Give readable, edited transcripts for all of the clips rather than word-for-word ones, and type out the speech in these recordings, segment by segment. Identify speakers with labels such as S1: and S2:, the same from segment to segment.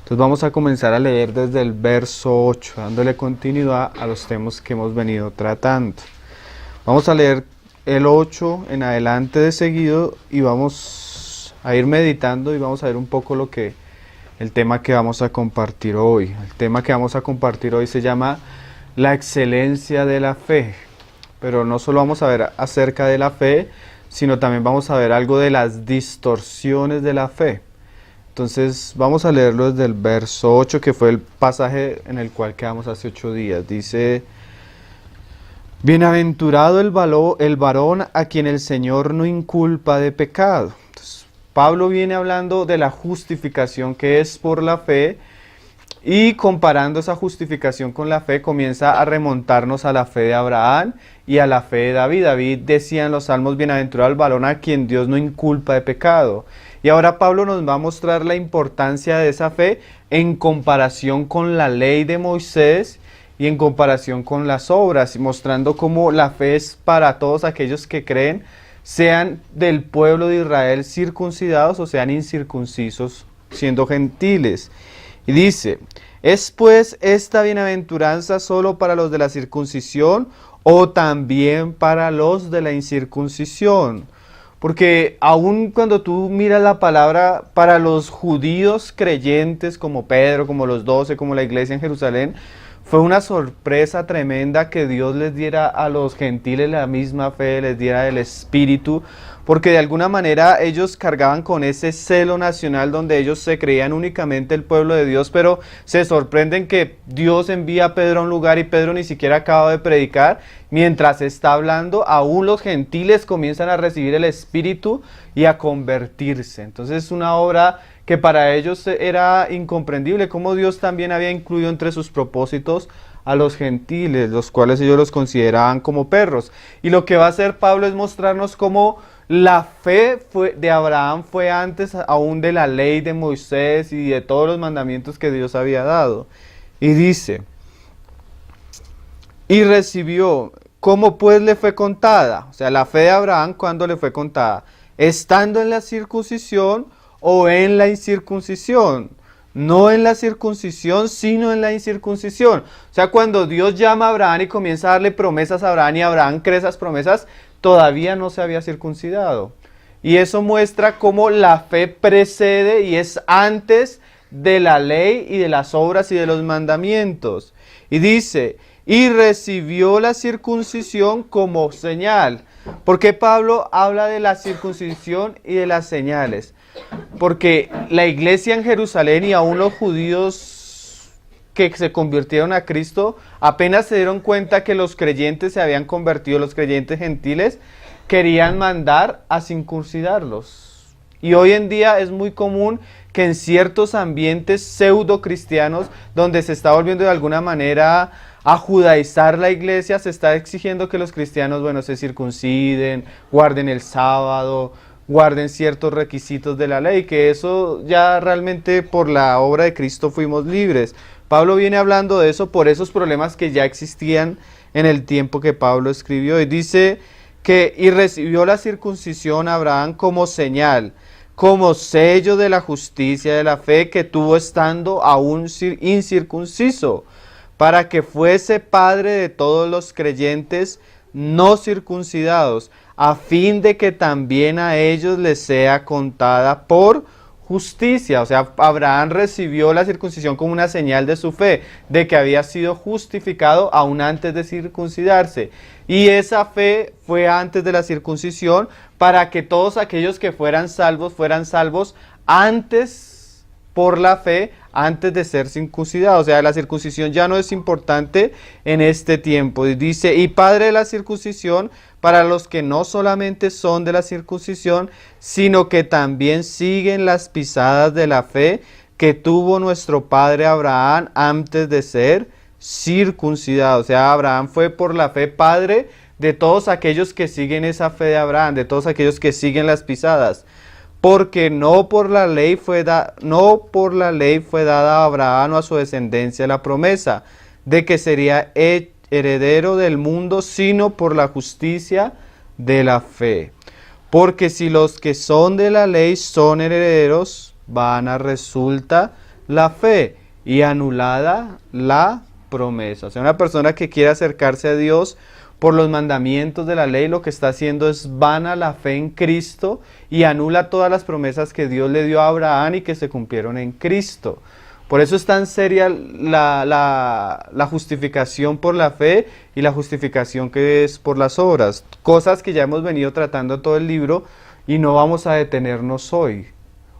S1: Entonces vamos a comenzar a leer desde el verso 8, dándole continuidad a los temas que hemos venido tratando. Vamos a leer el 8 en adelante de seguido y vamos a ir meditando y vamos a ver un poco el tema que vamos a compartir hoy. El tema que vamos a compartir hoy se llama la excelencia de la fe. Pero no solo vamos a ver acerca de la fe, sino también vamos a ver algo de las distorsiones de la fe. Entonces vamos a leerlo desde el verso 8, que fue el pasaje en el cual quedamos hace 8 días. Dice: bienaventurado el varón a quien el Señor no inculpa de pecado. Entonces, Pablo viene hablando de la justificación que es por la fe, y comparando esa justificación con la fe, comienza a remontarnos a la fe de Abraham y a la fe de David. David decía en los Salmos: bienaventurado el varón a quien Dios no inculpa de pecado. Y ahora Pablo nos va a mostrar la importancia de esa fe en comparación con la ley de Moisés y en comparación con las obras, mostrando cómo la fe es para todos aquellos que creen, sean del pueblo de Israel circuncidados o sean incircuncisos, siendo gentiles. Y dice: ¿es pues esta bienaventuranza solo para los de la circuncisión o también para los de la incircuncisión? Porque aun cuando tú miras la palabra, para los judíos creyentes como Pedro, como los 12, como la iglesia en Jerusalén, fue una sorpresa tremenda que Dios les diera a los gentiles la misma fe, les diera el Espíritu, porque de alguna manera ellos cargaban con ese celo nacional donde ellos se creían únicamente el pueblo de Dios, pero se sorprenden que Dios envía a Pedro a un lugar y Pedro ni siquiera acaba de predicar. Mientras está hablando, aún los gentiles comienzan a recibir el Espíritu y a convertirse. Entonces es una obra que para ellos era incomprendible, como Dios también había incluido entre sus propósitos a los gentiles, los cuales ellos los consideraban como perros. Y lo que va a hacer Pablo es mostrarnos cómo la fe de Abraham fue antes aún de la ley de Moisés y de todos los mandamientos que Dios había dado. Y dice: y recibió, ¿cómo pues le fue contada? O sea, la fe de Abraham, ¿cuándo le fue contada? ¿Estando en la circuncisión o en la incircuncisión? No en la circuncisión, sino en la incircuncisión. O sea, cuando Dios llama a Abraham y comienza a darle promesas a Abraham y Abraham cree esas promesas, todavía no se había circuncidado. Y eso muestra cómo la fe precede y es antes de la ley y de las obras y de los mandamientos. Y dice: y recibió la circuncisión como señal. ¿Por qué Pablo habla de la circuncisión y de las señales? Porque la iglesia en Jerusalén y aún los judíos que se convirtieron a Cristo, apenas se dieron cuenta que los creyentes se habían convertido, los creyentes gentiles, querían mandar a circuncidarlos. Y hoy en día es muy común que en ciertos ambientes pseudo cristianos, donde se está volviendo de alguna manera a judaizar la iglesia, se está exigiendo que los cristianos, se circunciden, guarden el sábado, guarden ciertos requisitos de la ley, que eso ya realmente por la obra de Cristo fuimos libres. Pablo viene hablando de eso por esos problemas que ya existían en el tiempo que Pablo escribió. Y dice que: y recibió la circuncisión Abraham como señal, como sello de la justicia de la fe que tuvo estando aún incircunciso, para que fuese padre de todos los creyentes no circuncidados, a fin de que también a ellos les sea contada por justicia. O sea, Abraham recibió la circuncisión como una señal de su fe, de que había sido justificado aún antes de circuncidarse. Y esa fe fue antes de la circuncisión, para que todos aquellos que fueran salvos antes por la fe, antes de ser circuncidados. O sea, la circuncisión ya no es importante en este tiempo. Y dice: y padre de la circuncisión para los que no solamente son de la circuncisión, sino que también siguen las pisadas de la fe que tuvo nuestro padre Abraham antes de ser circuncidado. O sea, Abraham fue por la fe padre de todos aquellos que siguen esa fe de Abraham, de todos aquellos que siguen las pisadas. Porque no por la ley fue dada a Abraham o a su descendencia la promesa de que sería heredero del mundo, sino por la justicia de la fe. Porque si los que son de la ley son herederos, vana resulta la fe y anulada la promesa. O sea, una persona que quiere acercarse a Dios por los mandamientos de la ley, lo que está haciendo es vana la fe en Cristo y anula todas las promesas que Dios le dio a Abraham y que se cumplieron en Cristo. Por eso es tan seria la justificación por la fe y la justificación que es por las obras. Cosas que ya hemos venido tratando todo el libro y no vamos a detenernos hoy.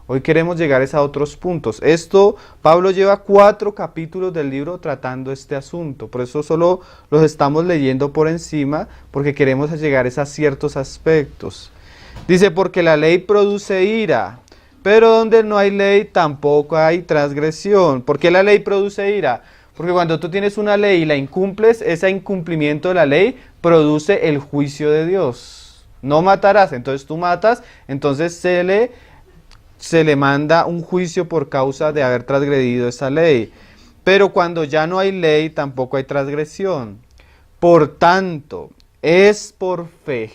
S1: Hoy queremos llegar a otros puntos. Pablo lleva 4 capítulos del libro tratando este asunto. Por eso solo los estamos leyendo por encima, porque queremos llegar a ciertos aspectos. Dice, porque la ley produce ira, pero donde no hay ley tampoco hay transgresión. ¿Por qué la ley produce ira? Porque cuando tú tienes una ley y la incumples, ese incumplimiento de la ley produce el juicio de Dios. No matarás, entonces tú matas, entonces se le manda un juicio por causa de haber transgredido esa ley. Pero cuando ya no hay ley, tampoco hay transgresión. Por tanto, es por fe,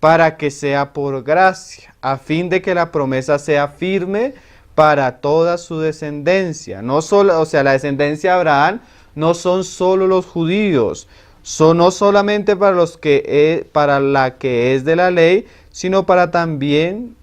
S1: para que sea por gracia, a fin de que la promesa sea firme para toda su descendencia. No solo, o sea, la descendencia de Abraham no son solo los judíos, no solamente para la que es de la ley, sino también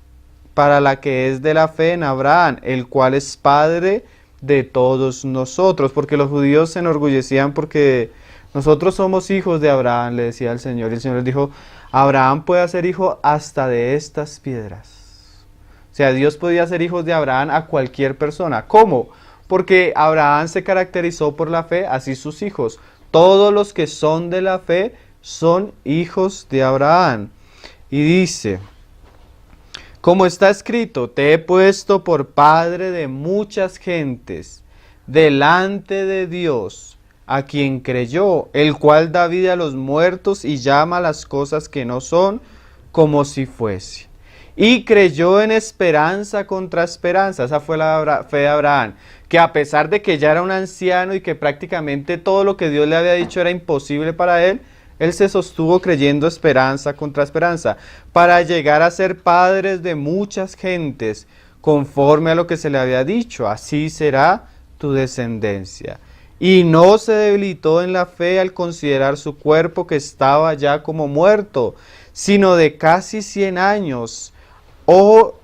S1: para la que es de la fe en Abraham, el cual es Padre de todos nosotros. Porque los judíos se enorgullecían porque nosotros somos hijos de Abraham, le decía el Señor. Y el Señor les dijo, Abraham puede ser hijo hasta de estas piedras. O sea, Dios podía ser hijos de Abraham a cualquier persona. ¿Cómo? Porque Abraham se caracterizó por la fe, así sus hijos. Todos los que son de la fe son hijos de Abraham. Y dice, como está escrito, te he puesto por padre de muchas gentes, delante de Dios, a quien creyó, el cual da vida a los muertos y llama las cosas que no son, como si fuese. Y creyó en esperanza contra esperanza. Esa fue la fe de Abraham, que a pesar de que ya era un anciano y que prácticamente todo lo que Dios le había dicho era imposible para él se sostuvo creyendo esperanza contra esperanza, para llegar a ser padres de muchas gentes, conforme a lo que se le había dicho, así será tu descendencia. Y no se debilitó en la fe al considerar su cuerpo que estaba ya como muerto, sino de casi 100 años, o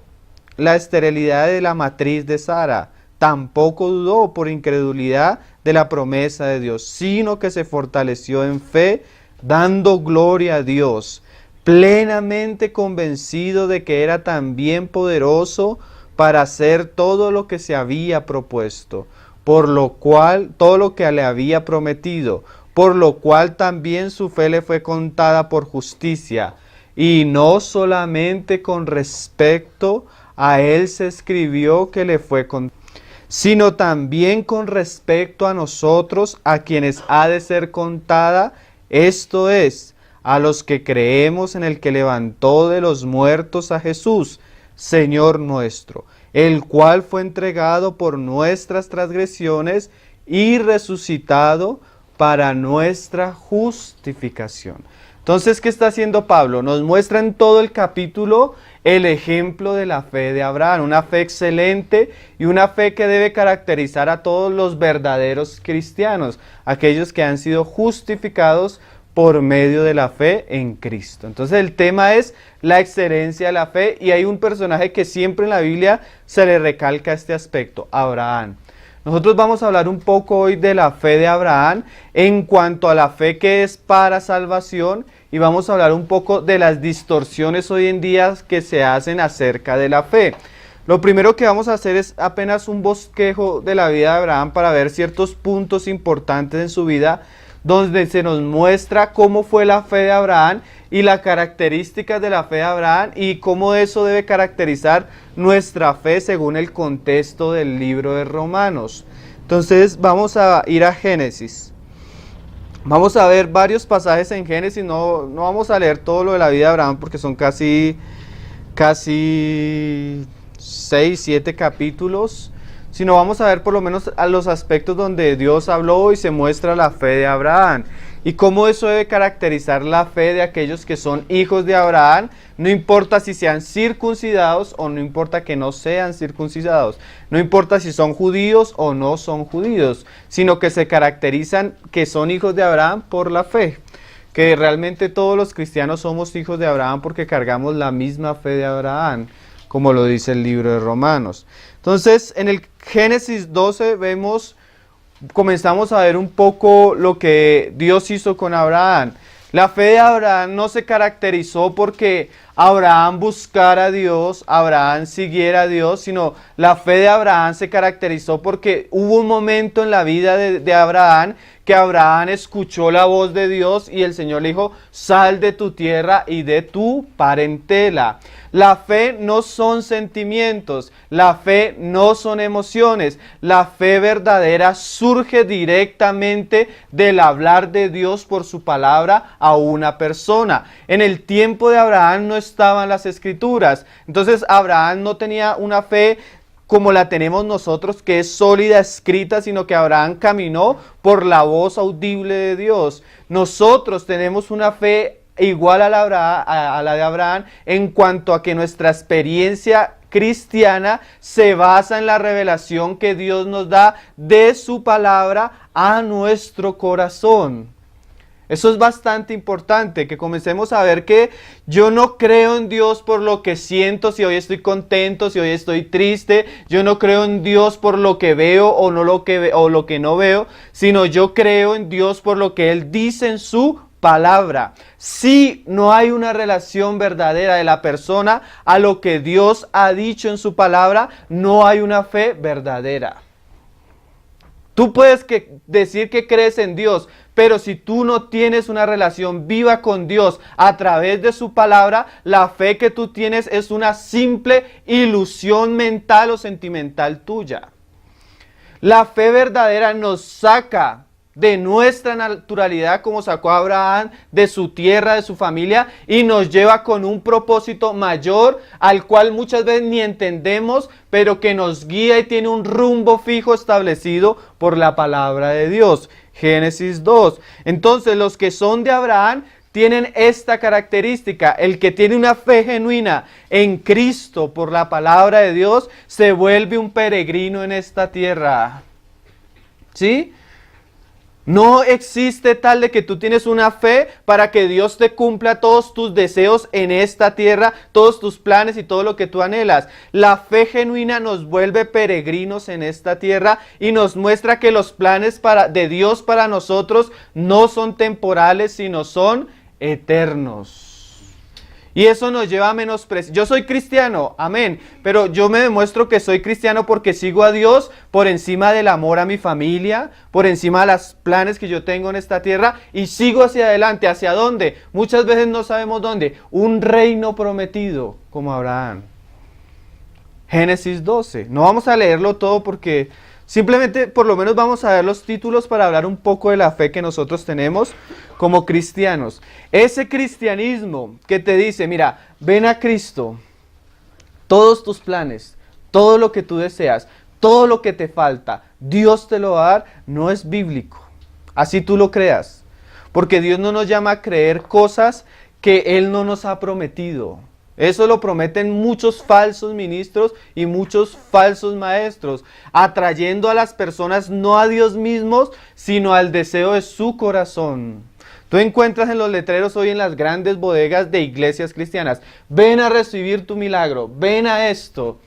S1: la esterilidad de la matriz de Sara. Tampoco dudó por incredulidad de la promesa de Dios, sino que se fortaleció en fe, dando gloria a Dios, plenamente convencido de que era también poderoso para hacer todo lo que se había propuesto, por lo cual, todo lo que le había prometido, por lo cual también su fe le fue contada por justicia. Y no solamente con respecto a él se escribió que le fue contada, sino también con respecto a nosotros, a quienes ha de ser contada, esto es, a los que creemos en el que levantó de los muertos a Jesús, Señor nuestro, el cual fue entregado por nuestras transgresiones y resucitado para nuestra justificación. Entonces, ¿qué está haciendo Pablo? Nos muestra en todo el capítulo el ejemplo de la fe de Abraham, una fe excelente y una fe que debe caracterizar a todos los verdaderos cristianos, aquellos que han sido justificados por medio de la fe en Cristo. Entonces el tema es la excelencia de la fe y hay un personaje que siempre en la Biblia se le recalca este aspecto, Abraham. Nosotros vamos a hablar un poco hoy de la fe de Abraham en cuanto a la fe que es para salvación y vamos a hablar un poco de las distorsiones hoy en día que se hacen acerca de la fe. Lo primero que vamos a hacer es apenas un bosquejo de la vida de Abraham para ver ciertos puntos importantes en su vida donde se nos muestra cómo fue la fe de Abraham y las características de la fe de Abraham y cómo eso debe caracterizar nuestra fe según el contexto del libro de Romanos. Entonces vamos a ir a Génesis. Vamos a ver varios pasajes en Génesis, no vamos a leer todo lo de la vida de Abraham porque son casi 6, 7 capítulos, sino vamos a ver por lo menos a los aspectos donde Dios habló y se muestra la fe de Abraham. y cómo eso debe caracterizar la fe de aquellos que son hijos de Abraham, no importa si sean circuncidados o no importa que no sean circuncidados, no importa si son judíos o no son judíos, sino que se caracterizan que son hijos de Abraham por la fe, que realmente todos los cristianos somos hijos de Abraham porque cargamos la misma fe de Abraham, como lo dice el libro de Romanos. Entonces, en el Génesis 12 comenzamos a ver un poco lo que Dios hizo con Abraham. La fe de Abraham no se caracterizó porque Abraham buscara a Dios, Abraham siguiera a Dios, sino la fe de Abraham se caracterizó porque hubo un momento en la vida de Abraham que Abraham escuchó la voz de Dios y el Señor le dijo, sal de tu tierra y de tu parentela. La fe no son sentimientos, la fe no son emociones, la fe verdadera surge directamente del hablar de Dios por su palabra a una persona. En el tiempo de Abraham no estaban las escrituras, entonces Abraham no tenía una fe como la tenemos nosotros, que es sólida, escrita, sino que Abraham caminó por la voz audible de Dios. Nosotros tenemos una fe igual a la de Abraham en cuanto a que nuestra experiencia cristiana se basa en la revelación que Dios nos da de su palabra a nuestro corazón. Eso es bastante importante, que comencemos a ver que yo no creo en Dios por lo que siento, si hoy estoy contento, si hoy estoy triste. Yo no creo en Dios por lo que veo o lo que no veo, sino yo creo en Dios por lo que Él dice en su palabra. Si no hay una relación verdadera de la persona a lo que Dios ha dicho en su palabra, no hay una fe verdadera. Tú puedes decir que crees en Dios, pero si tú no tienes una relación viva con Dios a través de su palabra, la fe que tú tienes es una simple ilusión mental o sentimental tuya. La fe verdadera nos saca de nuestra naturalidad, como sacó a Abraham de su tierra, de su familia, y nos lleva con un propósito mayor al cual muchas veces ni entendemos, pero que nos guía y tiene un rumbo fijo establecido por la palabra de Dios. Génesis 2. Entonces los que son de Abraham tienen esta característica: el que tiene una fe genuina en Cristo por la palabra de Dios se vuelve un peregrino en esta tierra. ¿Sí? No existe tal de que tú tienes una fe para que Dios te cumpla todos tus deseos en esta tierra, todos tus planes y todo lo que tú anhelas. La fe genuina nos vuelve peregrinos en esta tierra y nos muestra que los planes de Dios para nosotros no son temporales, sino son eternos. Y eso nos lleva a menospreciar. Yo soy cristiano, amén, pero yo me demuestro que soy cristiano porque sigo a Dios por encima del amor a mi familia, por encima de los planes que yo tengo en esta tierra, y sigo hacia adelante. ¿Hacia dónde? Muchas veces no sabemos dónde. Un reino prometido, como Abraham. Génesis 12. No vamos a leerlo todo porque simplemente por lo menos vamos a ver los títulos para hablar un poco de la fe que nosotros tenemos como cristianos. Ese cristianismo que te dice, mira, ven a Cristo, todos tus planes, todo lo que tú deseas, todo lo que te falta, Dios te lo va a dar, no es bíblico. Así tú lo creas. Porque Dios no nos llama a creer cosas que Él no nos ha prometido. Eso lo prometen muchos falsos ministros y muchos falsos maestros, atrayendo a las personas no a Dios mismos, sino al deseo de su corazón. Tú encuentras en los letreros hoy en las grandes bodegas de iglesias cristianas, ven a recibir tu milagro, ven a esto.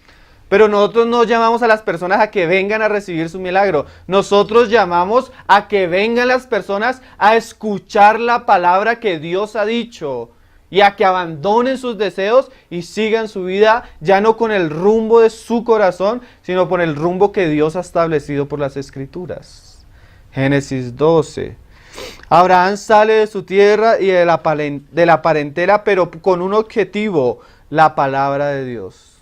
S1: Pero nosotros no llamamos a las personas a que vengan a recibir su milagro. Nosotros llamamos a que vengan las personas a escuchar la palabra que Dios ha dicho. Y a que abandonen sus deseos y sigan su vida ya no con el rumbo de su corazón, sino por el rumbo que Dios ha establecido por las Escrituras. Génesis 12. Abraham sale de su tierra y de la parentela, pero con un objetivo: la palabra de Dios.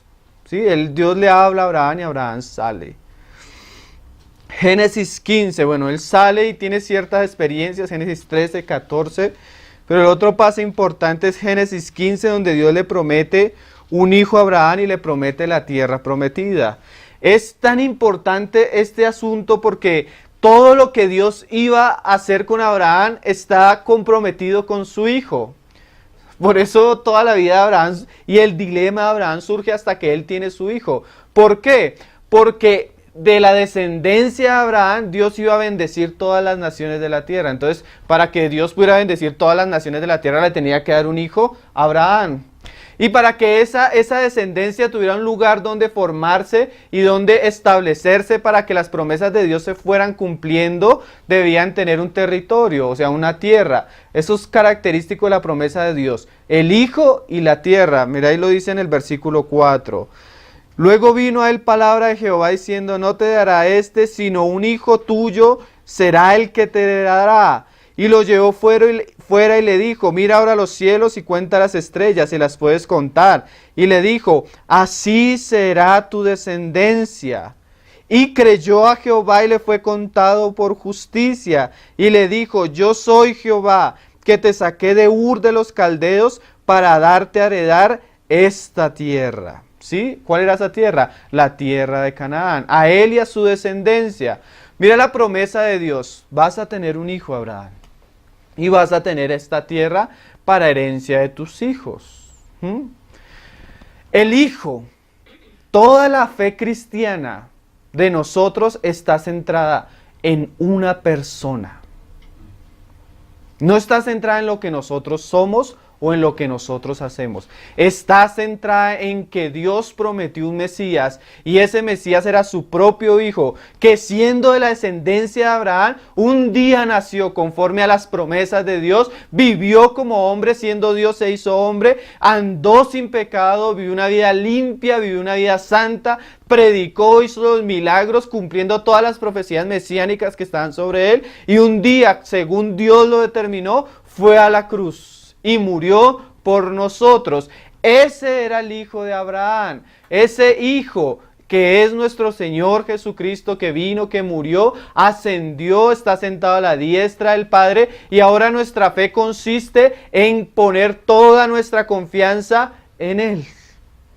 S1: ¿Sí? Dios le habla a Abraham y Abraham sale. Génesis 15. Bueno, él sale y tiene ciertas experiencias. Génesis 13, 14. Pero el otro paso importante es Génesis 15, donde Dios le promete un hijo a Abraham y le promete la tierra prometida. Es tan importante este asunto porque todo lo que Dios iba a hacer con Abraham está comprometido con su hijo. Por eso toda la vida de Abraham y el dilema de Abraham surge hasta que él tiene su hijo. ¿Por qué? Porque de la descendencia de Abraham, Dios iba a bendecir todas las naciones de la tierra. Entonces, para que Dios pudiera bendecir todas las naciones de la tierra, le tenía que dar un hijo a Abraham. Y para que esa descendencia tuviera un lugar donde formarse y donde establecerse para que las promesas de Dios se fueran cumpliendo, debían tener un territorio, o sea, una tierra. Eso es característico de la promesa de Dios. El hijo y la tierra. Mira, ahí lo dice en el versículo 4. Luego vino a él palabra de Jehová diciendo, no te dará sino un hijo tuyo será el que te dará. Y lo llevó fuera y le dijo, mira ahora los cielos y cuenta las estrellas, si las puedes contar. Y le dijo, así será tu descendencia. Y creyó a Jehová y le fue contado por justicia. Y le dijo, yo soy Jehová, que te saqué de Ur de los Caldeos para darte a heredar esta tierra. ¿Sí? ¿Cuál era esa tierra? La tierra de Canaán. A él y a su descendencia. Mira la promesa de Dios. Vas a tener un hijo, Abraham. Y vas a tener esta tierra para herencia de tus hijos. El hijo, toda la fe cristiana de nosotros está centrada en una persona. No está centrada en lo que nosotros somos o en lo que nosotros hacemos. Está centrada en que Dios prometió un Mesías y ese Mesías era su propio hijo, que siendo de la descendencia de Abraham, un día nació conforme a las promesas de Dios, vivió como hombre, siendo Dios se hizo hombre, andó sin pecado, vivió una vida limpia, vivió una vida santa, predicó, hizo los milagros, cumpliendo todas las profecías mesiánicas que estaban sobre él, y un día, según Dios lo determinó, fue a la cruz y murió por nosotros. Ese era el hijo de Abraham, ese hijo que es nuestro Señor Jesucristo, que vino, que murió, ascendió, está sentado a la diestra del Padre, y ahora nuestra fe consiste en poner toda nuestra confianza en Él.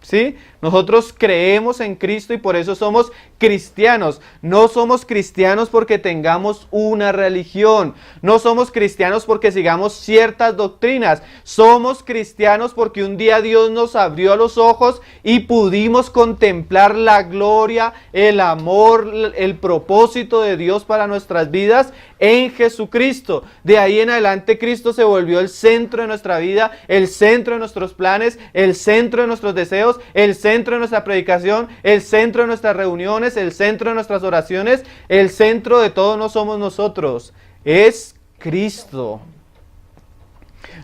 S1: ¿Sí? Nosotros creemos en Cristo y por eso somos cristianos. No somos cristianos porque tengamos una religión. No somos cristianos porque sigamos ciertas doctrinas. Somos cristianos porque un día Dios nos abrió los ojos y pudimos contemplar la gloria, el amor, el propósito de Dios para nuestras vidas en Jesucristo. De ahí en adelante Cristo se volvió el centro de nuestra vida, el centro de nuestros planes, el centro de nuestros deseos, el centro de nuestra predicación, el centro de nuestras reuniones, el centro de nuestras oraciones, el centro de todo no somos nosotros, es Cristo.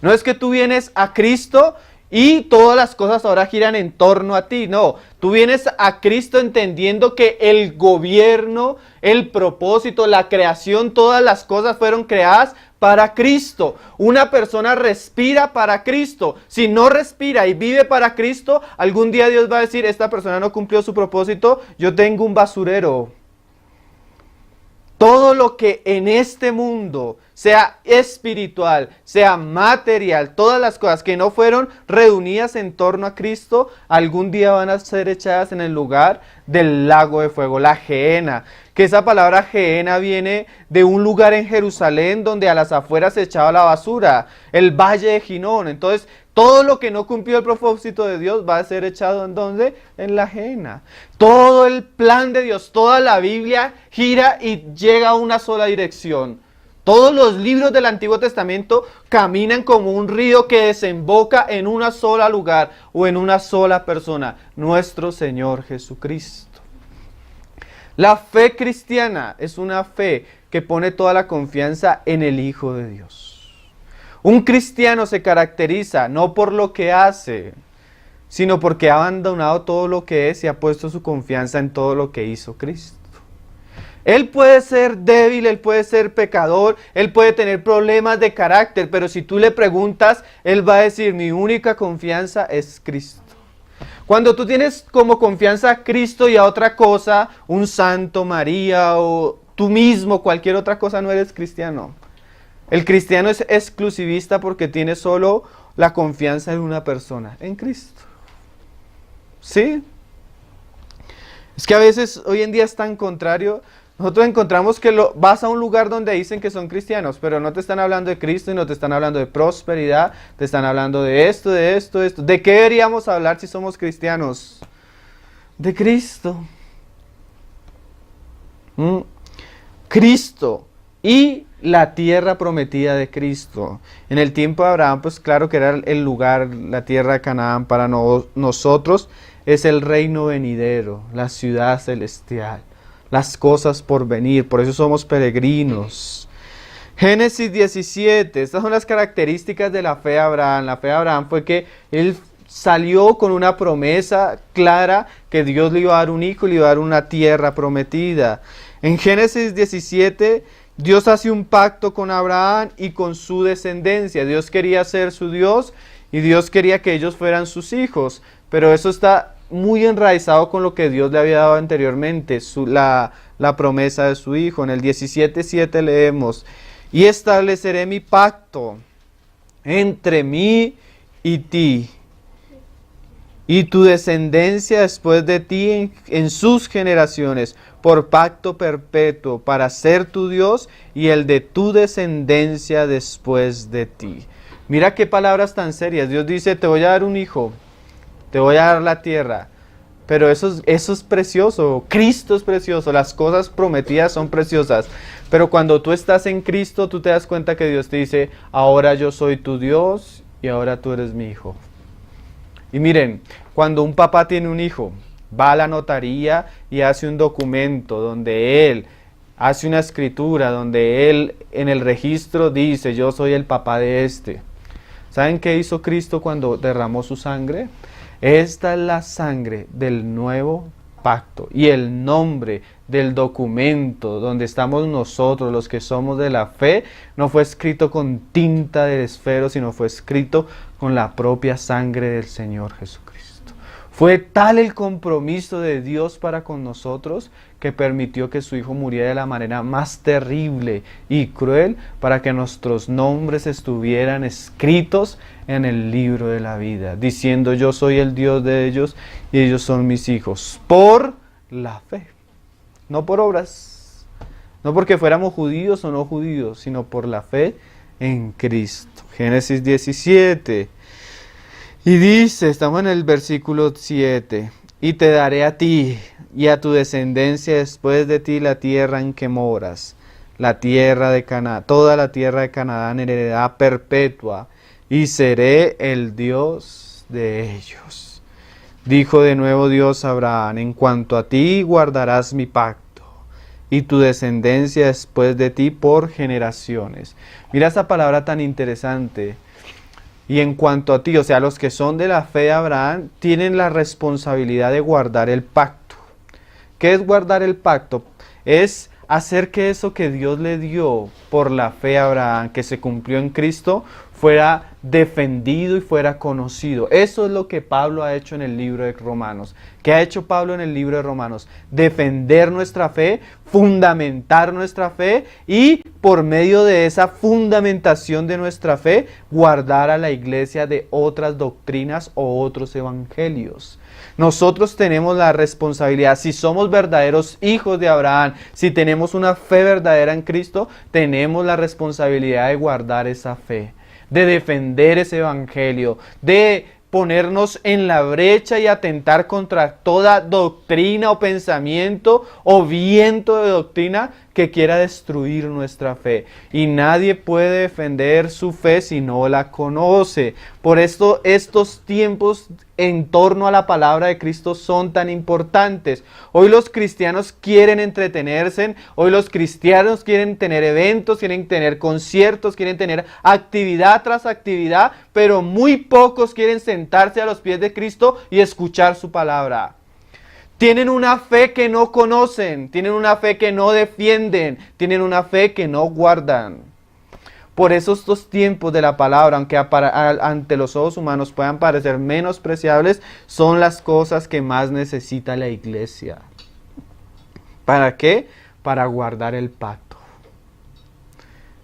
S1: No es que tú vienes a Cristo y todas las cosas ahora giran en torno a ti. No, tú vienes a Cristo entendiendo que el gobierno, el propósito, la creación, todas las cosas fueron creadas para Cristo. Una persona respira para Cristo. Si no respira y vive para Cristo, algún día Dios va a decir, esta persona no cumplió su propósito, yo tengo un basurero. Todo lo que en este mundo, sea espiritual, sea material, todas las cosas que no fueron reunidas en torno a Cristo, algún día van a ser echadas en el lugar del lago de fuego, la Gehenna. Que esa palabra Gehenna viene de un lugar en Jerusalén donde a las afueras se echaba la basura, el valle de Ginón. Entonces, todo lo que no cumplió el propósito de Dios va a ser echado ¿en dónde? En la Gehenna. Todo el plan de Dios, toda la Biblia gira y llega a una sola dirección. Todos los libros del Antiguo Testamento caminan como un río que desemboca en una sola lugar o en una sola persona, nuestro Señor Jesucristo. La fe cristiana es una fe que pone toda la confianza en el Hijo de Dios. Un cristiano se caracteriza no por lo que hace, sino porque ha abandonado todo lo que es y ha puesto su confianza en todo lo que hizo Cristo. Él puede ser débil, él puede ser pecador, él puede tener problemas de carácter, pero si tú le preguntas, él va a decir, mi única confianza es Cristo. Cuando tú tienes como confianza a Cristo y a otra cosa, un santo, María o tú mismo, cualquier otra cosa, no eres cristiano. El cristiano es exclusivista porque tiene solo la confianza en una persona, en Cristo. ¿Sí? Es que a veces, hoy en día es tan contrario. Nosotros encontramos que vas a un lugar donde dicen que son cristianos, pero no te están hablando de Cristo y no te están hablando de prosperidad, te están hablando de esto, de esto, de esto. ¿De qué deberíamos hablar si somos cristianos? De Cristo. Cristo y la tierra prometida de Cristo. En el tiempo de Abraham, pues claro que era el lugar, la tierra de Canaán. Para nosotros es el reino venidero, la ciudad celestial, las cosas por venir. Por eso somos peregrinos. Génesis 17, estas son las características de la fe de Abraham. La fe de Abraham fue que él salió con una promesa clara que Dios le iba a dar un hijo y le iba a dar una tierra prometida. En Génesis 17, Dios hace un pacto con Abraham y con su descendencia. Dios quería ser su Dios y Dios quería que ellos fueran sus hijos. Pero eso está muy enraizado con lo que Dios le había dado anteriormente, la promesa de su hijo. En el 17:7 leemos: y estableceré mi pacto entre mí y ti, y tu descendencia después de ti en sus generaciones, por pacto perpetuo, para ser tu Dios y el de tu descendencia después de ti. Mira qué palabras tan serias. Dios dice: te voy a dar un hijo, te voy a dar la tierra. Pero eso es precioso. Cristo es precioso. Las cosas prometidas son preciosas. Pero cuando tú estás en Cristo, tú te das cuenta que Dios te dice: ahora yo soy tu Dios y ahora tú eres mi hijo. Y miren, cuando un papá tiene un hijo, va a la notaría y hace un documento donde él hace una escritura, donde él en el registro dice: yo soy el papá de este. ¿Saben qué hizo Cristo cuando derramó su sangre? Esta es la sangre del nuevo pacto y el nombre del documento donde estamos nosotros, los que somos de la fe, no fue escrito con tinta del esfero, sino fue escrito con la propia sangre del Señor Jesucristo. Fue tal el compromiso de Dios para con nosotros que permitió que su Hijo muriera de la manera más terrible y cruel para que nuestros nombres estuvieran escritos en el libro de la vida, diciendo: yo soy el Dios de ellos y ellos son mis hijos, por la fe, no por obras, no porque fuéramos judíos o no judíos, sino por la fe en Cristo. Génesis 17. Y dice, estamos en el versículo 7, y te daré a ti y a tu descendencia después de ti la tierra en que moras, la tierra de Canaán, toda la tierra de Canaán en heredad perpetua, y seré el Dios de ellos. Dijo de nuevo Dios a Abraham: en cuanto a ti guardarás mi pacto, y tu descendencia después de ti por generaciones. Mira esa palabra tan interesante. Y en cuanto a ti, o sea, los que son de la fe de Abraham, tienen la responsabilidad de guardar el pacto. ¿Qué es guardar el pacto? Es hacer que eso que Dios le dio por la fe a Abraham, que se cumplió en Cristo, fuera defendido y fuera conocido. Eso es lo que Pablo ha hecho en el libro de Romanos. ¿Qué ha hecho Pablo en el libro de Romanos? Defender nuestra fe, fundamentar nuestra fe y por medio de esa fundamentación de nuestra fe, guardar a la iglesia de otras doctrinas o otros evangelios. Nosotros tenemos la responsabilidad, si somos verdaderos hijos de Abraham, si tenemos una fe verdadera en Cristo, tenemos la responsabilidad de guardar esa fe, de defender ese evangelio, de ponernos en la brecha y atentar contra toda doctrina o pensamiento o viento de doctrina que quiera destruir nuestra fe. Y nadie puede defender su fe si no la conoce. Por esto estos tiempos en torno a la palabra de Cristo son tan importantes. Hoy los cristianos quieren entretenerse, hoy los cristianos quieren tener eventos, quieren tener conciertos, quieren tener actividad tras actividad, pero muy pocos quieren sentarse a los pies de Cristo y escuchar su palabra. Tienen una fe que no conocen, tienen una fe que no defienden, tienen una fe que no guardan. Por eso estos tiempos de la palabra, aunque ante los ojos humanos puedan parecer menospreciables, son las cosas que más necesita la iglesia. ¿Para qué? Para guardar el pacto.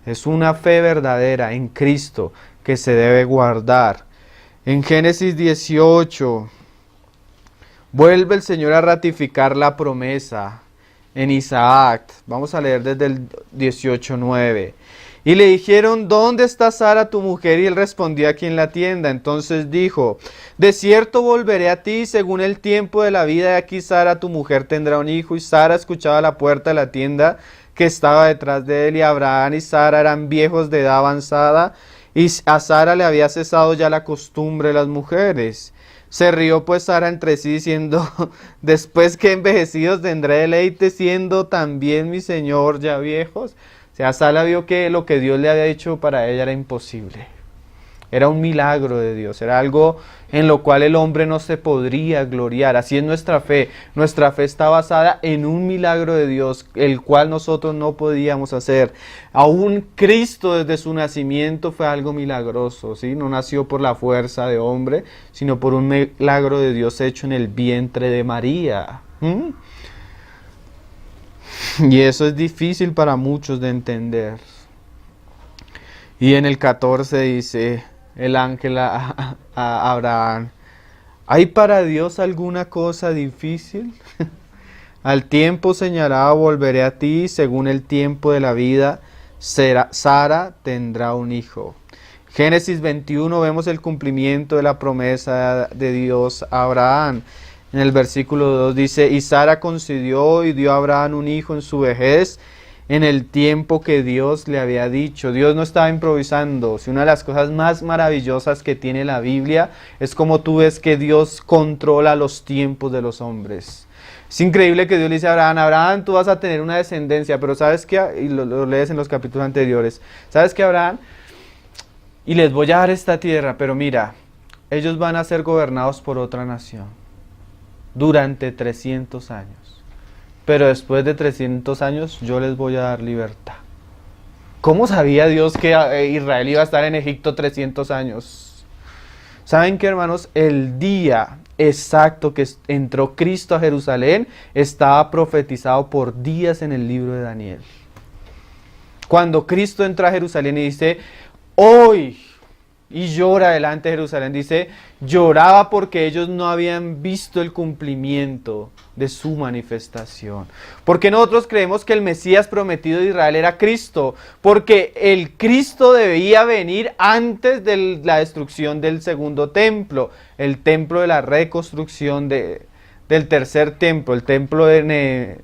S1: Es una fe verdadera en Cristo que se debe guardar. En Génesis 18... vuelve el Señor a ratificar la promesa en Isaac. Vamos a leer desde el 18:9. Y le dijeron, ¿dónde está Sara tu mujer? Y él respondió, aquí en la tienda. Entonces dijo, de cierto volveré a ti según el tiempo de la vida, y aquí Sara tu mujer tendrá un hijo. Y Sara escuchaba a la puerta de la tienda que estaba detrás de él, y Abraham y Sara eran viejos de edad avanzada, y a Sara le había cesado ya la costumbre de las mujeres. Se rió pues Sara entre sí diciendo, después que envejecidos tendré deleite, siendo también mi señor ya viejos. O sea, Sara vio que lo que Dios le había dicho para ella era imposible. Era un milagro de Dios, era algo en lo cual el hombre no se podría gloriar. Así es nuestra fe. Nuestra fe está basada en un milagro de Dios, el cual nosotros no podíamos hacer. Aún Cristo desde su nacimiento fue algo milagroso, ¿sí? No nació por la fuerza de hombre, sino por un milagro de Dios hecho en el vientre de María. Y eso es difícil para muchos de entender. Y en el 14 dice el ángel a Abraham, ¿hay para Dios alguna cosa difícil? Al tiempo señalado volveré a ti, según el tiempo de la vida, Sara tendrá un hijo. Génesis 21 vemos el cumplimiento de la promesa de Dios a Abraham. En el versículo 2 dice, y Sara concibió y dio a Abraham un hijo en su vejez, en el tiempo que Dios le había dicho. Dios no estaba improvisando. Si una de las cosas más maravillosas que tiene la Biblia es como tú ves que Dios controla los tiempos de los hombres. Es increíble que Dios le dice a Abraham, Abraham, tú vas a tener una descendencia, pero ¿sabes qué? Y lo lees en los capítulos anteriores. ¿Sabes qué, Abraham? Y les voy a dar esta tierra, pero mira, ellos van a ser gobernados por otra nación durante 300 años. Pero después de 300 años yo les voy a dar libertad. ¿Cómo sabía Dios que Israel iba a estar en Egipto 300 años? ¿Saben qué, hermanos? El día exacto que entró Cristo a Jerusalén estaba profetizado por días en el libro de Daniel. Cuando Cristo entra a Jerusalén y dice, hoy, y llora delante de Jerusalén, dice, lloraba porque ellos no habían visto el cumplimiento de su manifestación. Porque nosotros creemos que el Mesías prometido de Israel era Cristo, porque el Cristo debía venir antes de la destrucción del segundo templo, el templo de la reconstrucción del tercer templo, el templo del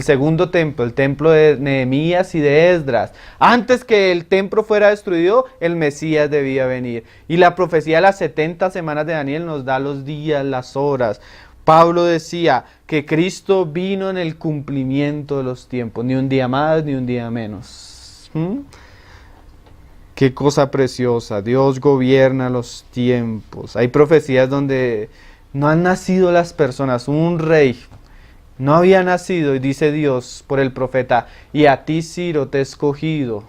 S1: segundo templo, el templo de Nehemías y de Esdras. Antes que el templo fuera destruido, el Mesías debía venir. Y la profecía de las 70 semanas de Daniel nos da los días, las horas. Pablo decía que Cristo vino en el cumplimiento de los tiempos, ni un día más ni un día menos. Qué cosa preciosa, Dios gobierna los tiempos. Hay profecías donde no han nacido las personas, un rey no había nacido, y dice Dios por el profeta, y a ti Ciro te he escogido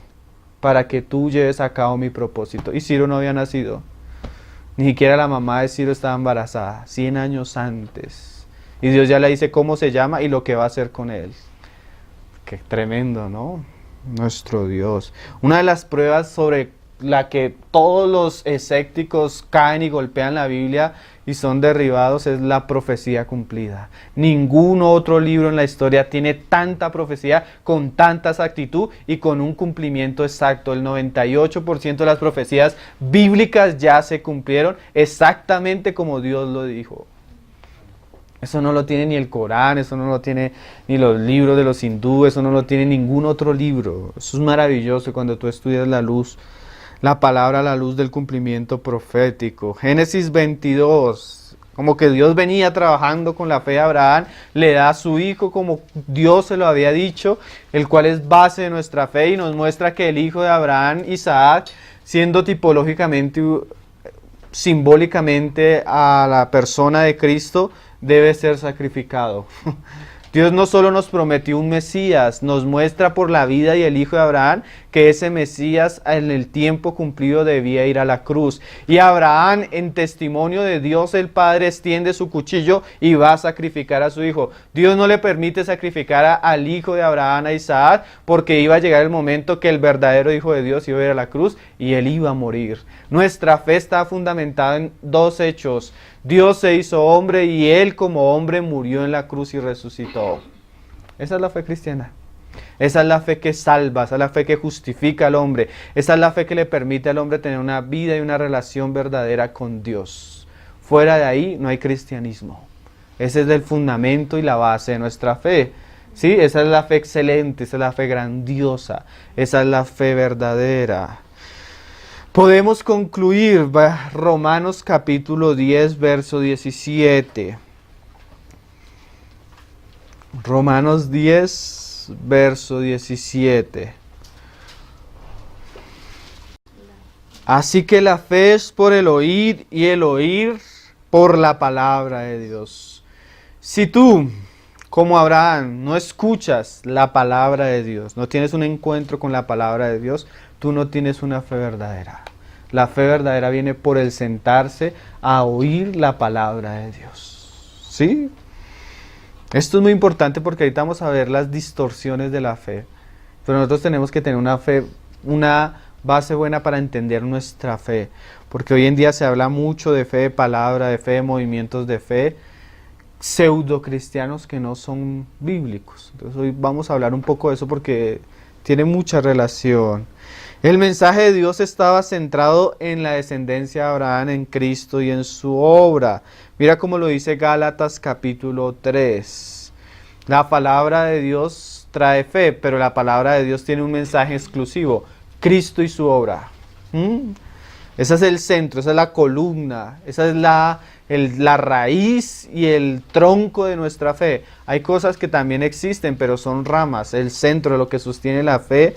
S1: para que tú lleves a cabo mi propósito. Y Ciro no había nacido. Ni siquiera la mamá de Ciro estaba embarazada, 100 años antes. Y Dios ya le dice cómo se llama y lo que va a hacer con él. Qué tremendo, ¿no? Nuestro Dios. Una de las pruebas sobre la que todos los escépticos caen y golpean la Biblia y son derribados es la profecía cumplida. Ningún otro libro en la historia tiene tanta profecía con tanta exactitud y con un cumplimiento exacto. El 98% de las profecías bíblicas ya se cumplieron exactamente como Dios lo dijo. Eso no lo tiene ni el Corán, eso no lo tiene ni los libros de los hindúes, eso no lo tiene ningún otro libro. Eso es maravilloso cuando tú estudias la palabra a la luz del cumplimiento profético. Génesis 22, como que Dios venía trabajando con la fe de Abraham, le da a su hijo como Dios se lo había dicho, el cual es base de nuestra fe y nos muestra que el hijo de Abraham, Isaac, siendo tipológicamente, simbólicamente a la persona de Cristo, debe ser sacrificado. Dios no solo nos prometió un Mesías, nos muestra por la vida y el hijo de Abraham que ese Mesías en el tiempo cumplido debía ir a la cruz. Y Abraham, en testimonio de Dios el Padre, extiende su cuchillo y va a sacrificar a su hijo. Dios no le permite sacrificar al hijo de Abraham, a Isaac, porque iba a llegar el momento que el verdadero hijo de Dios iba a ir a la cruz y él iba a morir. Nuestra fe está fundamentada en dos hechos. Dios se hizo hombre y él como hombre murió en la cruz y resucitó. Esa es la fe cristiana. Esa es la fe que salva, esa es la fe que justifica al hombre. Esa es la fe que le permite al hombre tener una vida y una relación verdadera con Dios. Fuera de ahí no hay cristianismo. Ese es el fundamento y la base de nuestra fe. ¿Sí? Esa es la fe excelente, esa es la fe grandiosa, esa es la fe verdadera. Podemos concluir Romanos capítulo 10, verso 17. Romanos 10, verso 17. Así que la fe es por el oír y el oír por la palabra de Dios. Si tú, como Abraham, no escuchas la palabra de Dios, no tienes un encuentro con la palabra de Dios, tú no tienes una fe verdadera. La fe verdadera viene por el sentarse a oír la palabra de Dios. ¿Sí? Esto es muy importante porque ahorita vamos a ver las distorsiones de la fe. Pero nosotros tenemos que tener una fe, una base buena para entender nuestra fe. Porque hoy en día se habla mucho de fe de palabra, de fe de movimientos de fe, pseudo cristianos que no son bíblicos. Entonces hoy vamos a hablar un poco de eso porque tiene mucha relación. El mensaje de Dios estaba centrado en la descendencia de Abraham, en Cristo y en su obra. Mira cómo lo dice Gálatas capítulo 3. La palabra de Dios trae fe, pero la palabra de Dios tiene un mensaje exclusivo: Cristo y su obra. Ese es el centro, esa es la columna, esa es la raíz y el tronco de nuestra fe. Hay cosas que también existen, pero son ramas. El centro de lo que sostiene la fe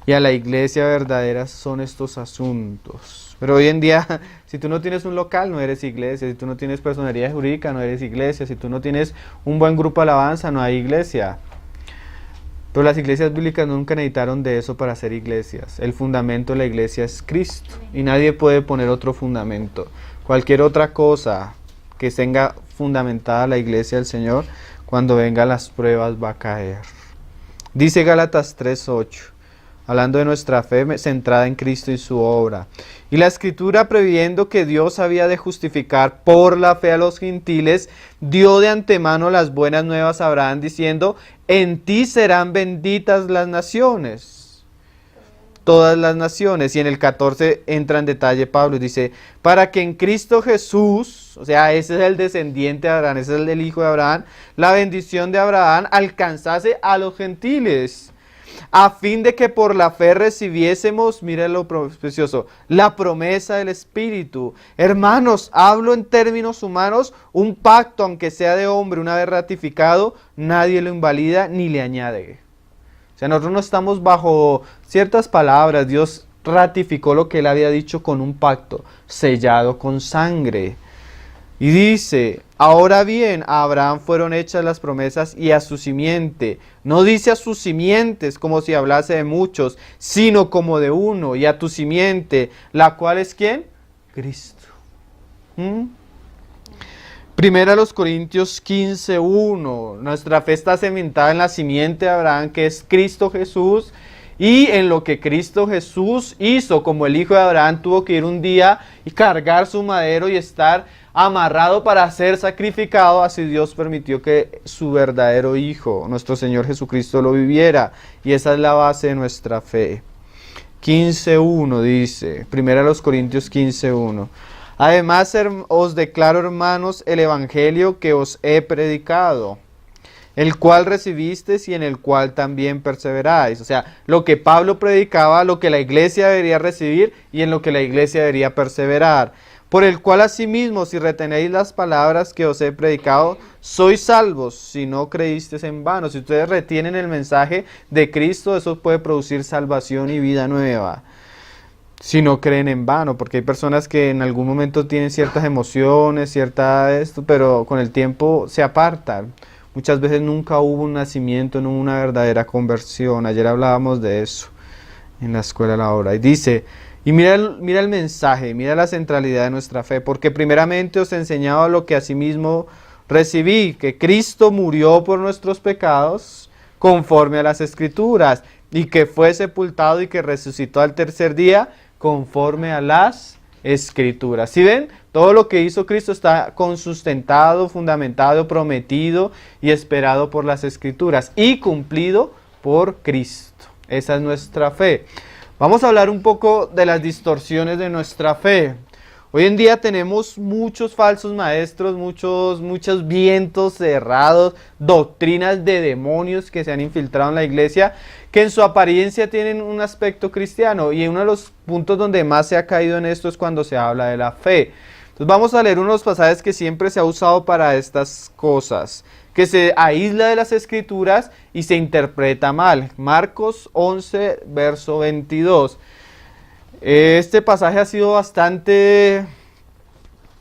S1: y a la iglesia verdadera son estos asuntos. Pero hoy en día, si tú no tienes un local, no eres iglesia. Si tú no tienes personería jurídica, no eres iglesia. Si tú no tienes un buen grupo de alabanza, no hay iglesia. Pero las iglesias bíblicas nunca necesitaron de eso para ser iglesias. El fundamento de la iglesia es Cristo. Y nadie puede poner otro fundamento. Cualquier otra cosa que tenga fundamentada la iglesia del Señor, cuando vengan las pruebas va a caer. Dice Gálatas 3:8. Hablando de nuestra fe centrada en Cristo y su obra. Y la Escritura, previendo que Dios había de justificar por la fe a los gentiles, dio de antemano las buenas nuevas a Abraham, diciendo: en ti serán benditas las naciones. Todas las naciones. Y en el 14 entra en detalle Pablo y dice: para que en Cristo Jesús, o sea, ese es el descendiente de Abraham, ese es el hijo de Abraham, la bendición de Abraham alcanzase a los gentiles, a fin de que por la fe recibiésemos, mira lo precioso, la promesa del Espíritu. Hermanos, hablo en términos humanos: un pacto, aunque sea de hombre, una vez ratificado, nadie lo invalida ni le añade. O sea, nosotros no estamos bajo ciertas palabras. Dios ratificó lo que Él había dicho con un pacto, sellado con sangre. Y dice: ahora bien, a Abraham fueron hechas las promesas y a su simiente. No dice a sus simientes como si hablase de muchos, sino como de uno, y a tu simiente, la cual es ¿quién? Cristo. Primera a los Corintios 15:1. Nuestra fe está cimentada en la simiente de Abraham, que es Cristo Jesús, y en lo que Cristo Jesús hizo. Como el hijo de Abraham tuvo que ir un día y cargar su madero y estar amarrado para ser sacrificado, así Dios permitió que su verdadero Hijo, nuestro Señor Jesucristo, lo viviera. Y esa es la base de nuestra fe. 15:1 dice, 1 Corintios 15:1. Además os declaro, hermanos, el evangelio que os he predicado, el cual recibisteis y en el cual también perseveráis. O sea, lo que Pablo predicaba, lo que la iglesia debería recibir y en lo que la iglesia debería perseverar. Por el cual asimismo, si retenéis las palabras que os he predicado, sois salvos, si no creísteis en vano. Si ustedes retienen el mensaje de Cristo, eso puede producir salvación y vida nueva. Si no creen en vano, porque hay personas que en algún momento tienen ciertas emociones, pero con el tiempo se apartan. Muchas veces nunca hubo un nacimiento, no hubo una verdadera conversión. Ayer hablábamos de eso en la escuela de la obra. Y dice, y mira el mensaje, mira la centralidad de nuestra fe, porque primeramente os he enseñado lo que asimismo recibí, que Cristo murió por nuestros pecados conforme a las Escrituras, y que fue sepultado y que resucitó al tercer día conforme a las Escrituras. ¿Sí ven? Todo lo que hizo Cristo está consustentado, fundamentado, prometido y esperado por las Escrituras y cumplido por Cristo. Esa es nuestra fe. Vamos a hablar un poco de las distorsiones de nuestra fe. Hoy en día tenemos muchos falsos maestros, muchos vientos cerrados, doctrinas de demonios que se han infiltrado en la iglesia, que en su apariencia tienen un aspecto cristiano. Y uno de los puntos donde más se ha caído en esto es cuando se habla de la fe. Entonces vamos a leer unos pasajes que siempre se ha usado para estas cosas, que se aísla de las Escrituras y se interpreta mal. Marcos 11, verso 22. Este pasaje ha sido bastante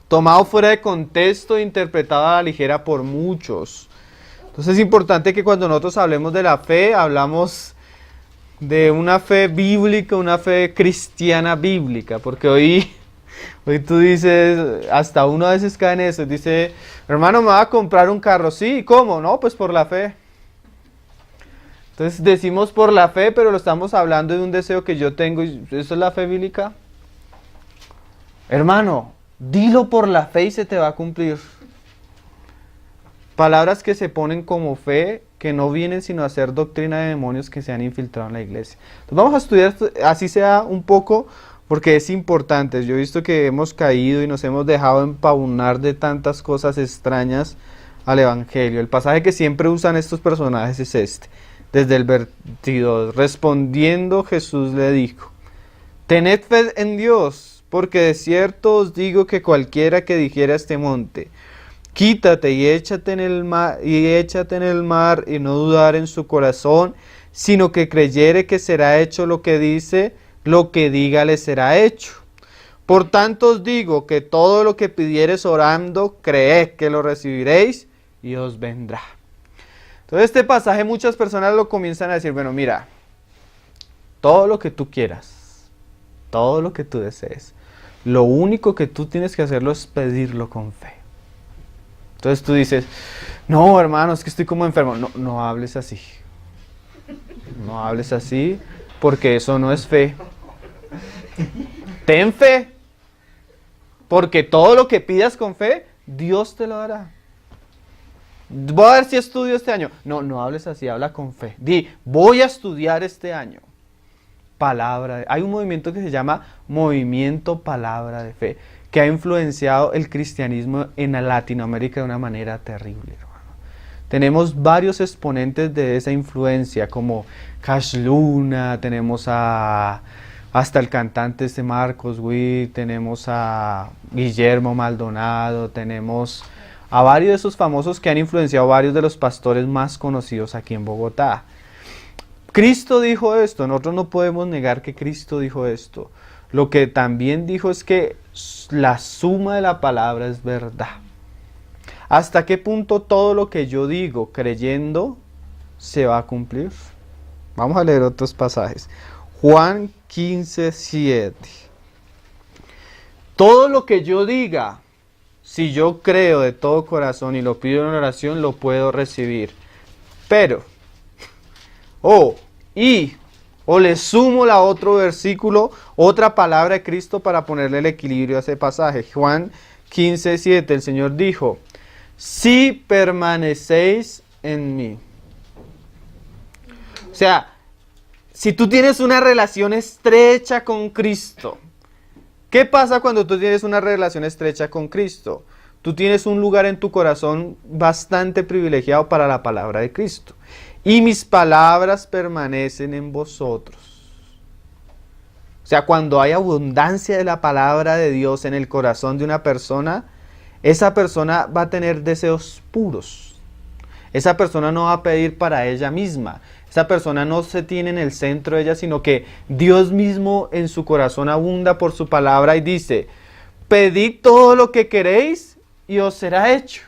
S1: tomado fuera de contexto e interpretado a la ligera por muchos. Entonces es importante que cuando nosotros hablemos de la fe, hablamos de una fe bíblica, una fe cristiana bíblica, porque hoy tú dices, hasta uno a veces cae en eso, dice, hermano, me va a comprar un carro, sí, ¿cómo? No, pues por la fe. Entonces decimos por la fe, pero lo estamos hablando de un deseo que yo tengo, ¿eso es la fe bíblica? Hermano, dilo por la fe y se te va a cumplir. Palabras que se ponen como fe, que no vienen sino a ser doctrina de demonios que se han infiltrado en la iglesia. Entonces vamos a estudiar, así sea un poco, porque es importante. Yo he visto que hemos caído y nos hemos dejado empabunar de tantas cosas extrañas al evangelio. El pasaje que siempre usan estos personajes es este, desde el 22. Respondiendo Jesús le dijo, tened fe en Dios, porque de cierto os digo que cualquiera que dijera a este monte, quítate y échate en el mar, y no dudar en su corazón, sino que creyere que será hecho lo que dice, lo que diga le será hecho. Por tanto os digo que todo lo que pidiereis orando, creed que lo recibiréis y os vendrá. Entonces este pasaje muchas personas lo comienzan a decir, bueno, mira, todo lo que tú quieras, todo lo que tú desees, lo único que tú tienes que hacerlo es pedirlo con fe. Entonces tú dices, no hermano, es que estoy como enfermo. No hables así. No hables así, porque eso no es fe. Ten fe, porque todo lo que pidas con fe, Dios te lo dará. Voy a ver si estudio este año. No hables así, habla con fe. Di, voy a estudiar este año. Hay un movimiento que se llama Movimiento Palabra de Fe, que ha influenciado el cristianismo en Latinoamérica de una manera terrible, hermano. Tenemos varios exponentes de esa influencia, como Cash Luna, tenemos hasta el cantante Marcos Witt, tenemos a Guillermo Maldonado, tenemos a varios de esos famosos que han influenciado a varios de los pastores más conocidos aquí en Bogotá. Cristo dijo esto, nosotros no podemos negar que Cristo dijo esto. Lo que también dijo es que la suma de la palabra es verdad. ¿Hasta qué punto todo lo que yo digo creyendo se va a cumplir? Vamos a leer otros pasajes. Juan 15:7. Todo lo que yo diga, si yo creo de todo corazón y lo pido en oración, lo puedo recibir. Pero, o le sumo la otro versículo, otra palabra de Cristo para ponerle el equilibrio a ese pasaje. Juan 15:7, el Señor dijo, si permanecéis en mí. O sea, si tú tienes una relación estrecha con Cristo, ¿qué pasa cuando tú tienes una relación estrecha con Cristo? Tú tienes un lugar en tu corazón bastante privilegiado para la palabra de Cristo. Y mis palabras permanecen en vosotros. O sea, cuando hay abundancia de la palabra de Dios en el corazón de una persona, esa persona va a tener deseos puros. Esa persona no va a pedir para ella misma. Esa persona no se tiene en el centro de ella, sino que Dios mismo en su corazón abunda por su palabra y dice, pedid todo lo que queréis y os será hecho.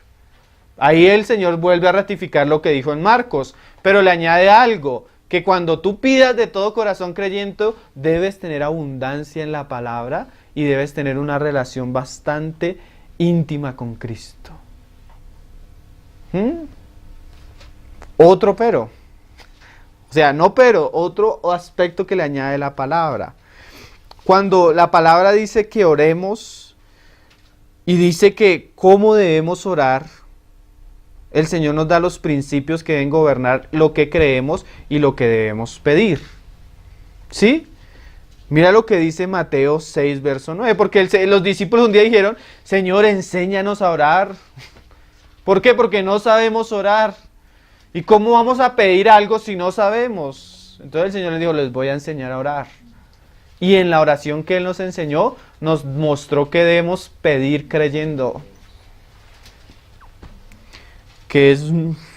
S1: Ahí el Señor vuelve a ratificar lo que dijo en Marcos, pero le añade algo, que cuando tú pidas de todo corazón creyendo, debes tener abundancia en la palabra y debes tener una relación bastante íntima con Cristo. Otro pero. O sea, no pero, otro aspecto que le añade la palabra. cuando la palabra dice que oremos y dice que cómo debemos orar, el Señor nos da los principios que deben gobernar lo que creemos y lo que debemos pedir. ¿Sí? Mira lo que dice Mateo 6, verso 9, porque los discípulos un día dijeron, Señor, enséñanos a orar. ¿Por qué? Porque no sabemos orar. ¿Y cómo vamos a pedir algo si no sabemos? Entonces el Señor les dijo, les voy a enseñar a orar. Y en la oración que Él nos enseñó, nos mostró que debemos pedir creyendo. Que es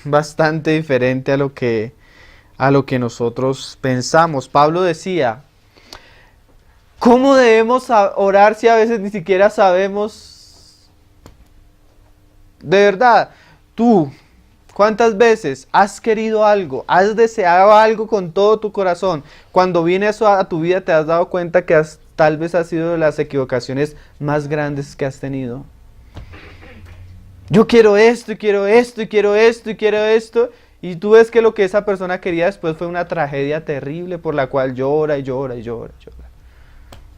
S1: bastante diferente a lo que nosotros pensamos. Pablo decía, ¿cómo debemos orar si a veces ni siquiera sabemos? De verdad, tú, ¿cuántas veces has querido algo, has deseado algo con todo tu corazón? Cuando viene eso a tu vida te has dado cuenta que tal vez ha sido de las equivocaciones más grandes que has tenido. Yo quiero esto, y quiero esto, y quiero esto, y quiero esto. Y tú ves que lo que esa persona quería después fue una tragedia terrible por la cual llora y llora y llora y llora.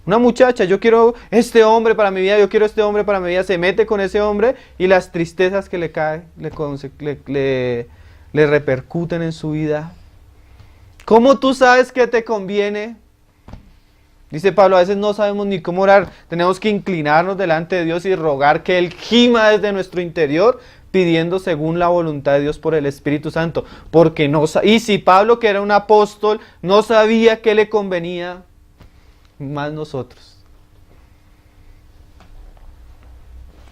S1: Una muchacha, yo quiero este hombre para mi vida, yo quiero este hombre para mi vida, se mete con ese hombre y las tristezas que le caen le repercuten en su vida. ¿Cómo tú sabes que te conviene? Dice Pablo, a veces no sabemos ni cómo orar, tenemos que inclinarnos delante de Dios y rogar que Él gima desde nuestro interior, pidiendo según la voluntad de Dios por el Espíritu Santo. Porque y si Pablo, que era un apóstol, no sabía qué le convenía, más nosotros.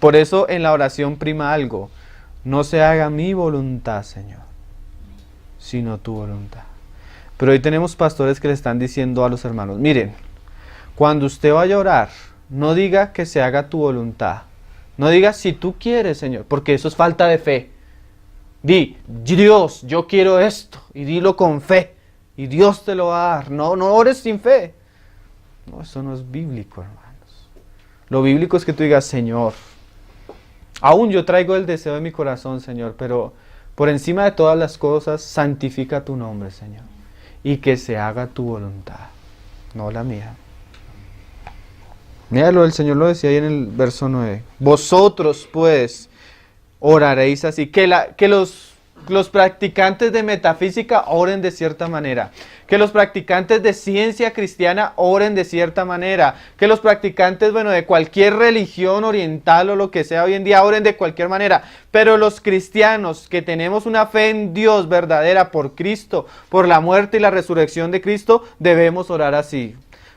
S1: Por eso en la oración prima algo, no se haga mi voluntad, Señor, sino tu voluntad. Pero hoy tenemos pastores que le están diciendo a los hermanos, miren, cuando usted vaya a orar, no diga que se haga tu voluntad. No diga si tú quieres, Señor, porque eso es falta de fe. Di, Dios, yo quiero esto, y dilo con fe, y Dios te lo va a dar. No ores sin fe. No, eso no es bíblico, hermanos. Lo bíblico es que tú digas, Señor, aún yo traigo el deseo de mi corazón, Señor, pero por encima de todas las cosas, santifica tu nombre, Señor, y que se haga tu voluntad, no la mía. Míralo, el Señor lo decía ahí en el verso 9. Vosotros, pues, oraréis así. Que los practicantes de metafísica oren de cierta manera. Que los practicantes de ciencia cristiana oren de cierta manera. Que los practicantes, de cualquier religión oriental o lo que sea hoy en día oren de cualquier manera. Pero los cristianos que tenemos una fe en Dios verdadera por Cristo, por la muerte y la resurrección de Cristo, debemos orar así.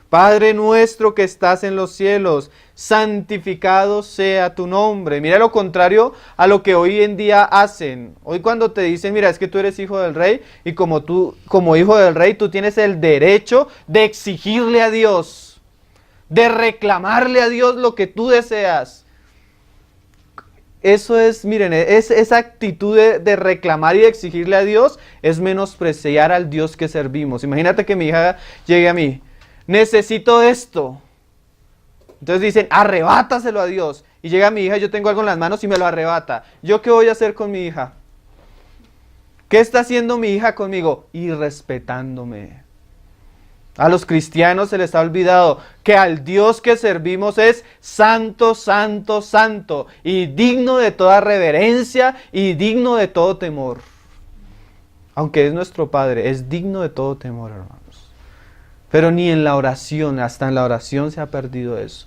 S1: Padre nuestro que estás en los cielos, santificado sea tu nombre. Mira lo contrario a lo que hoy en día hacen. Hoy cuando te dicen, mira, es que tú eres hijo del rey y como hijo del rey, tú tienes el derecho de exigirle a Dios, de reclamarle a Dios lo que tú deseas. Eso es, miren, esa actitud de reclamar y de exigirle a Dios es menospreciar al Dios que servimos. Imagínate que mi hija llegue a mí. Necesito esto. Entonces dicen, arrebátaselo a Dios. Y llega mi hija, yo tengo algo en las manos y me lo arrebata. ¿Yo qué voy a hacer con mi hija? ¿Qué está haciendo mi hija conmigo? Irrespetándome. A los cristianos se les ha olvidado que al Dios que servimos es santo, santo, santo. Y digno de toda reverencia y digno de todo temor. Aunque es nuestro Padre, es digno de todo temor, hermanos. Pero ni en la oración, hasta en la oración se ha perdido eso.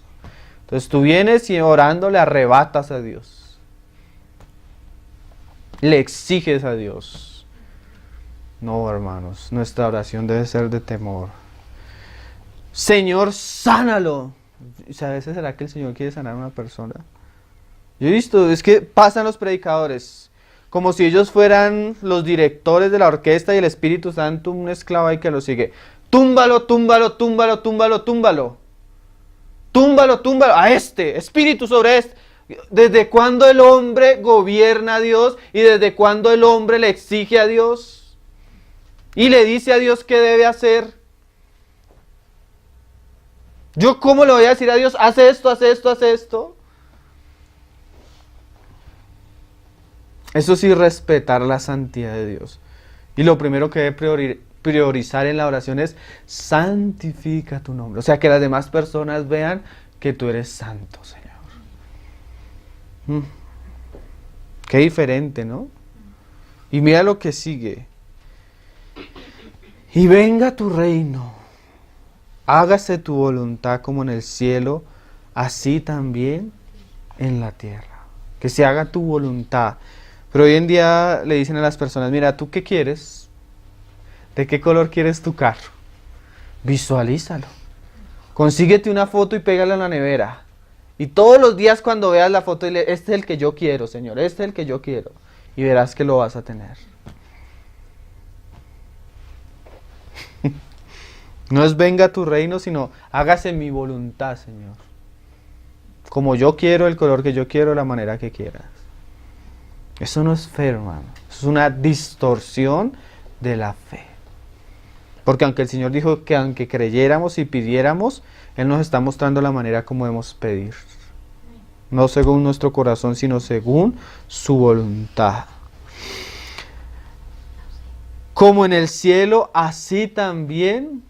S1: Entonces tú vienes y orando le arrebatas a Dios. Le exiges a Dios. No, hermanos, nuestra oración debe ser de temor. Señor, sánalo. ¿A veces será que el Señor quiere sanar a una persona? Yo he visto, es que pasan los predicadores como si ellos fueran los directores de la orquesta y el Espíritu Santo, un esclavo ahí que lo sigue. Túmbalo, túmbalo, túmbalo, túmbalo, túmbalo. Túmbalo, túmbalo. A este, espíritu sobre este. ¿Desde cuándo el hombre gobierna a Dios? ¿Y desde cuándo el hombre le exige a Dios? Y le dice a Dios qué debe hacer. ¿Yo cómo le voy a decir a Dios? Haz esto, haz esto, haz esto. Eso sí, respetar la santidad de Dios. Y lo primero que debe priorizar en la oración es santifica tu nombre. O sea, que las demás personas vean que tú eres santo, Señor. Qué diferente, ¿no? Y mira lo que sigue. Y venga tu reino, hágase tu voluntad como en el cielo, así también en la tierra. Que se haga tu voluntad. Pero hoy en día le dicen a las personas, mira, ¿tú qué quieres? ¿De qué color quieres tu carro? Visualízalo. Consíguete una foto y pégala en la nevera. Y todos los días cuando veas la foto, dile, este es el que yo quiero, Señor, este es el que yo quiero. Y verás que lo vas a tener. No es venga tu reino, sino hágase mi voluntad, Señor. Como yo quiero, el color que yo quiero, la manera que quieras. Eso no es fe, hermano. Eso es una distorsión de la fe. Porque aunque el Señor dijo que aunque creyéramos y pidiéramos, Él nos está mostrando la manera como debemos pedir. No según nuestro corazón, sino según su voluntad. Como en el cielo, así también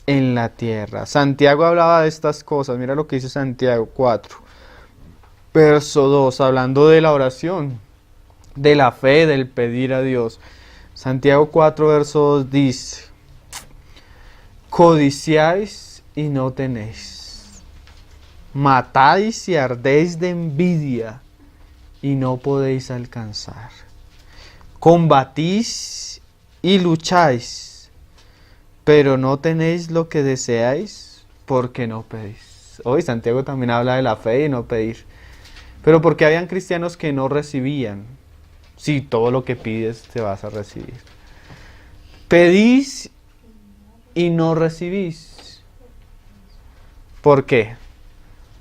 S1: en la tierra. Santiago hablaba de estas cosas. Mira lo que dice Santiago 4, verso 2, hablando de la oración, de la fe, del pedir a Dios. Santiago 4, verso 2 dice, codiciáis y no tenéis, matáis y ardéis de envidia y no podéis alcanzar, combatís y lucháis, pero no tenéis lo que deseáis porque no pedís. Hoy Santiago también habla de la fe y no pedir. Pero porque habían cristianos que no recibían. Sí, todo lo que pides te vas a recibir. Pedís y no recibís. ¿Por qué?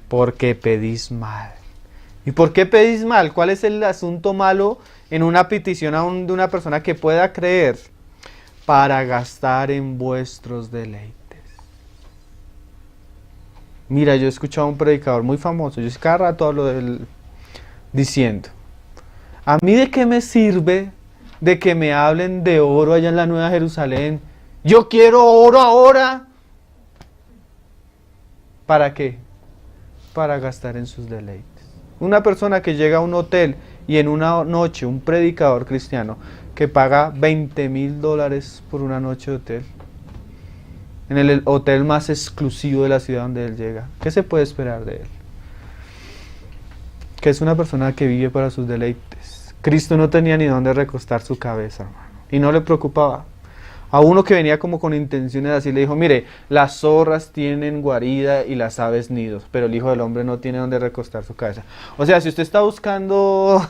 S1: Porque pedís mal. ¿Y por qué pedís mal? ¿Cuál es el asunto malo en una petición de una persona que pueda creer? Para gastar en vuestros deleites. Mira, yo he escuchado a un predicador muy famoso, yo cada rato hablo de él, diciendo, ¿a mí de qué me sirve de que me hablen de oro allá en la Nueva Jerusalén? Yo quiero oro ahora. ¿Para qué? Para gastar en sus deleites. Una persona que llega a un hotel y en una noche, un predicador cristiano, que paga $20,000 por una noche de hotel, en el hotel más exclusivo de la ciudad donde él llega, ¿qué se puede esperar de él? Que es una persona que vive para sus deleites. Cristo no tenía ni dónde recostar su cabeza, hermano, y no le preocupaba. A uno que venía como con intenciones así, le dijo, mire, las zorras tienen guarida y las aves nidos, pero el Hijo del Hombre no tiene dónde recostar su cabeza. O sea, si usted está buscando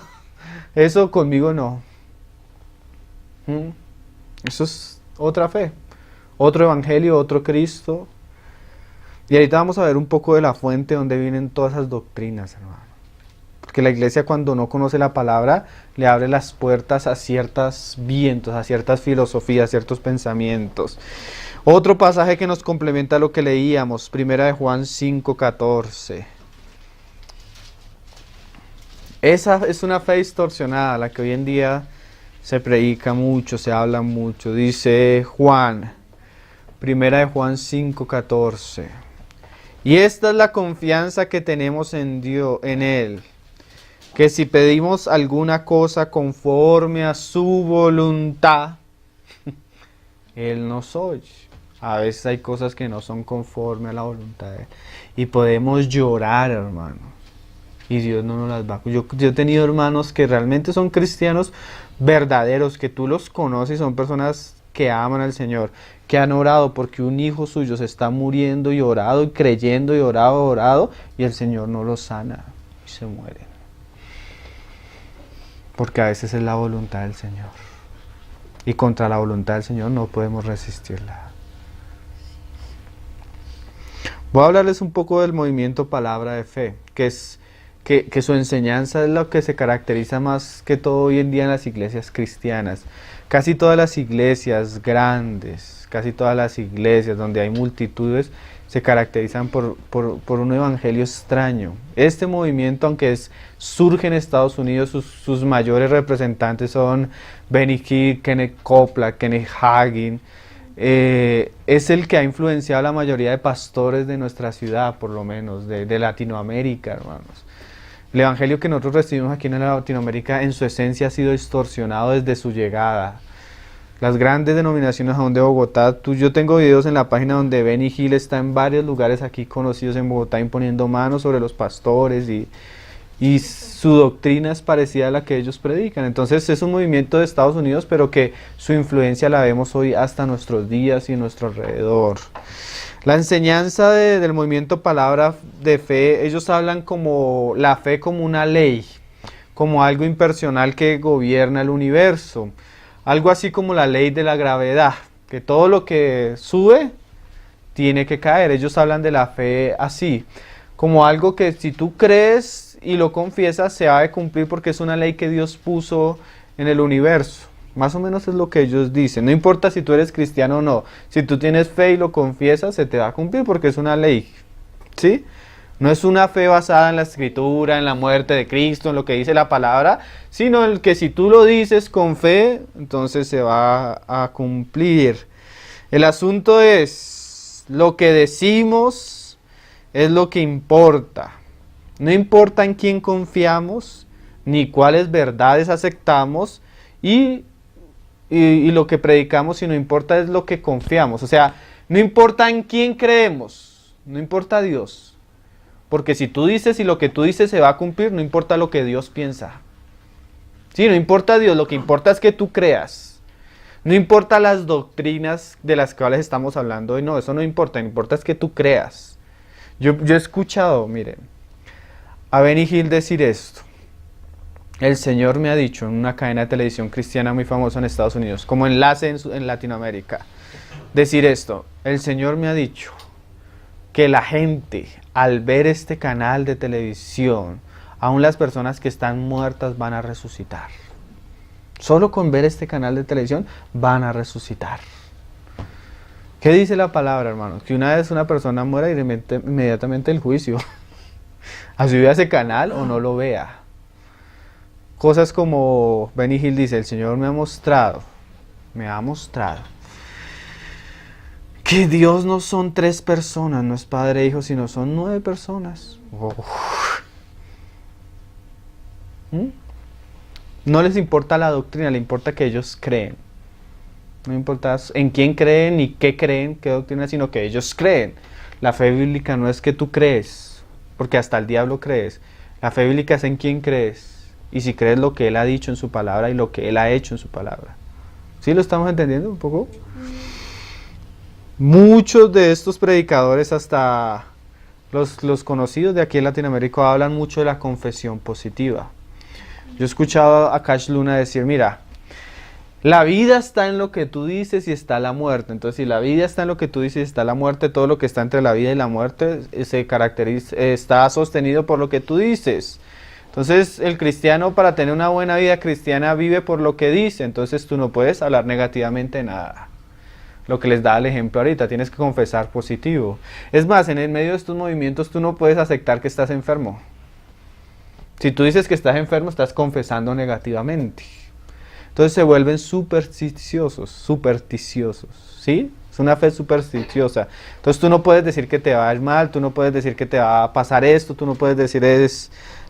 S1: eso, conmigo no. Eso es otra fe, otro evangelio, otro Cristo. Y ahorita vamos a ver un poco de la fuente donde vienen todas esas doctrinas, hermano. Porque la iglesia, cuando no conoce la palabra, le abre las puertas a ciertos vientos, a ciertas filosofías, a ciertos pensamientos. Otro pasaje que nos complementa lo que leíamos, 1 Juan 5:14. Esa es una fe distorsionada, la que hoy en día se predica mucho, se habla mucho. Dice Juan, 1 Juan 5:14. Y esta es la confianza que tenemos en Dios, en Él, que si pedimos alguna cosa conforme a su voluntad, Él nos oye. A veces hay cosas que no son conforme a la voluntad de Él. Y podemos llorar, hermano. Y Dios no nos las va. Yo he tenido hermanos que realmente son cristianos verdaderos, que tú los conoces, son personas que aman al Señor, que han orado porque un hijo suyo se está muriendo y orado y creyendo y orado, y el Señor no los sana y se mueren. Porque a veces es la voluntad del Señor. Y contra la voluntad del Señor no podemos resistirla. Voy a hablarles un poco del movimiento Palabra de Fe, que su enseñanza es lo que se caracteriza más que todo hoy en día en las iglesias cristianas. Casi todas las iglesias grandes, casi todas las iglesias donde hay multitudes, se caracterizan por un evangelio extraño. Este movimiento, aunque surge en Estados Unidos, sus mayores representantes son Benny Hinn, Kenneth Copeland, Kenneth Hagin. Es el que ha influenciado a la mayoría de pastores de nuestra ciudad, por lo menos, de Latinoamérica, hermanos. El evangelio que nosotros recibimos aquí en Latinoamérica, en su esencia, ha sido distorsionado desde su llegada. Las grandes denominaciones aún de Bogotá, yo tengo videos en la página donde Benny Hinn está en varios lugares aquí conocidos en Bogotá imponiendo manos sobre los pastores y su doctrina es parecida a la que ellos predican. Entonces es un movimiento de Estados Unidos, pero que su influencia la vemos hoy hasta nuestros días y en nuestro alrededor. La enseñanza del movimiento Palabra de Fe, ellos hablan como la fe como una ley, como algo impersonal que gobierna el universo. Algo así como la ley de la gravedad, que todo lo que sube tiene que caer. Ellos hablan de la fe así, como algo que si tú crees y lo confiesas se ha de cumplir porque es una ley que Dios puso en el universo. Más o menos es lo que ellos dicen. No importa si tú eres cristiano o no, si tú tienes fe y lo confiesas se te va a cumplir porque es una ley, ¿sí? No es una fe basada en la escritura, en la muerte de Cristo, en lo que dice la palabra, sino el que si tú lo dices con fe, entonces se va a cumplir. El asunto es, lo que decimos es lo que importa. No importa en quién confiamos, ni cuáles verdades aceptamos, y lo que predicamos, sino importa es lo que confiamos. O sea, no importa en quién creemos, no importa Dios. Porque si tú dices y lo que tú dices se va a cumplir, no importa lo que Dios piensa. Sí, no importa Dios, lo que importa es que tú creas. No importa las doctrinas de las cuales estamos hablando hoy, no, eso no importa, lo que importa es que tú creas. Yo he escuchado, miren, a Benny Hinn decir esto. El Señor me ha dicho en una cadena de televisión cristiana muy famosa en Estados Unidos, como enlace en Latinoamérica, decir esto. El Señor me ha dicho que la gente, al ver este canal de televisión, aún las personas que están muertas van a resucitar. Solo con ver este canal de televisión van a resucitar. ¿Qué dice la palabra, hermanos? Que una vez una persona muera y inmediatamente el juicio. Así vea ese canal o no lo vea. Cosas como Benny Hinn dice, el Señor me ha mostrado que Dios no son 3 personas, no es Padre e Hijo, sino son 9 personas. No les importa la doctrina, les importa que ellos creen. No importa en quién creen, ni qué creen, qué doctrina, sino que ellos creen. La fe bíblica no es que tú crees, porque hasta el diablo crees. La fe bíblica es en quién crees. Y si crees lo que Él ha dicho en su palabra y lo que Él ha hecho en su palabra. ¿Sí lo estamos entendiendo un poco? Muchos de estos predicadores, hasta los conocidos de aquí en Latinoamérica, hablan mucho de la confesión positiva. Yo he escuchado a Cash Luna decir, mira, la vida está en lo que tú dices y está la muerte. Entonces, si la vida está en lo que tú dices y está la muerte, todo lo que está entre la vida y la muerte está sostenido por lo que tú dices. Entonces, el cristiano, para tener una buena vida cristiana, vive por lo que dice. Entonces, tú no puedes hablar negativamente de nada. Lo que les da el ejemplo ahorita, tienes que confesar positivo. Es más, en el medio de estos movimientos, tú no puedes aceptar que estás enfermo. Si tú dices que estás enfermo, estás confesando negativamente. Entonces se vuelven supersticiosos, ¿sí? Es una fe supersticiosa. Entonces tú no puedes decir que te va a ir mal, tú no puedes decir que te va a pasar esto, tú no puedes decir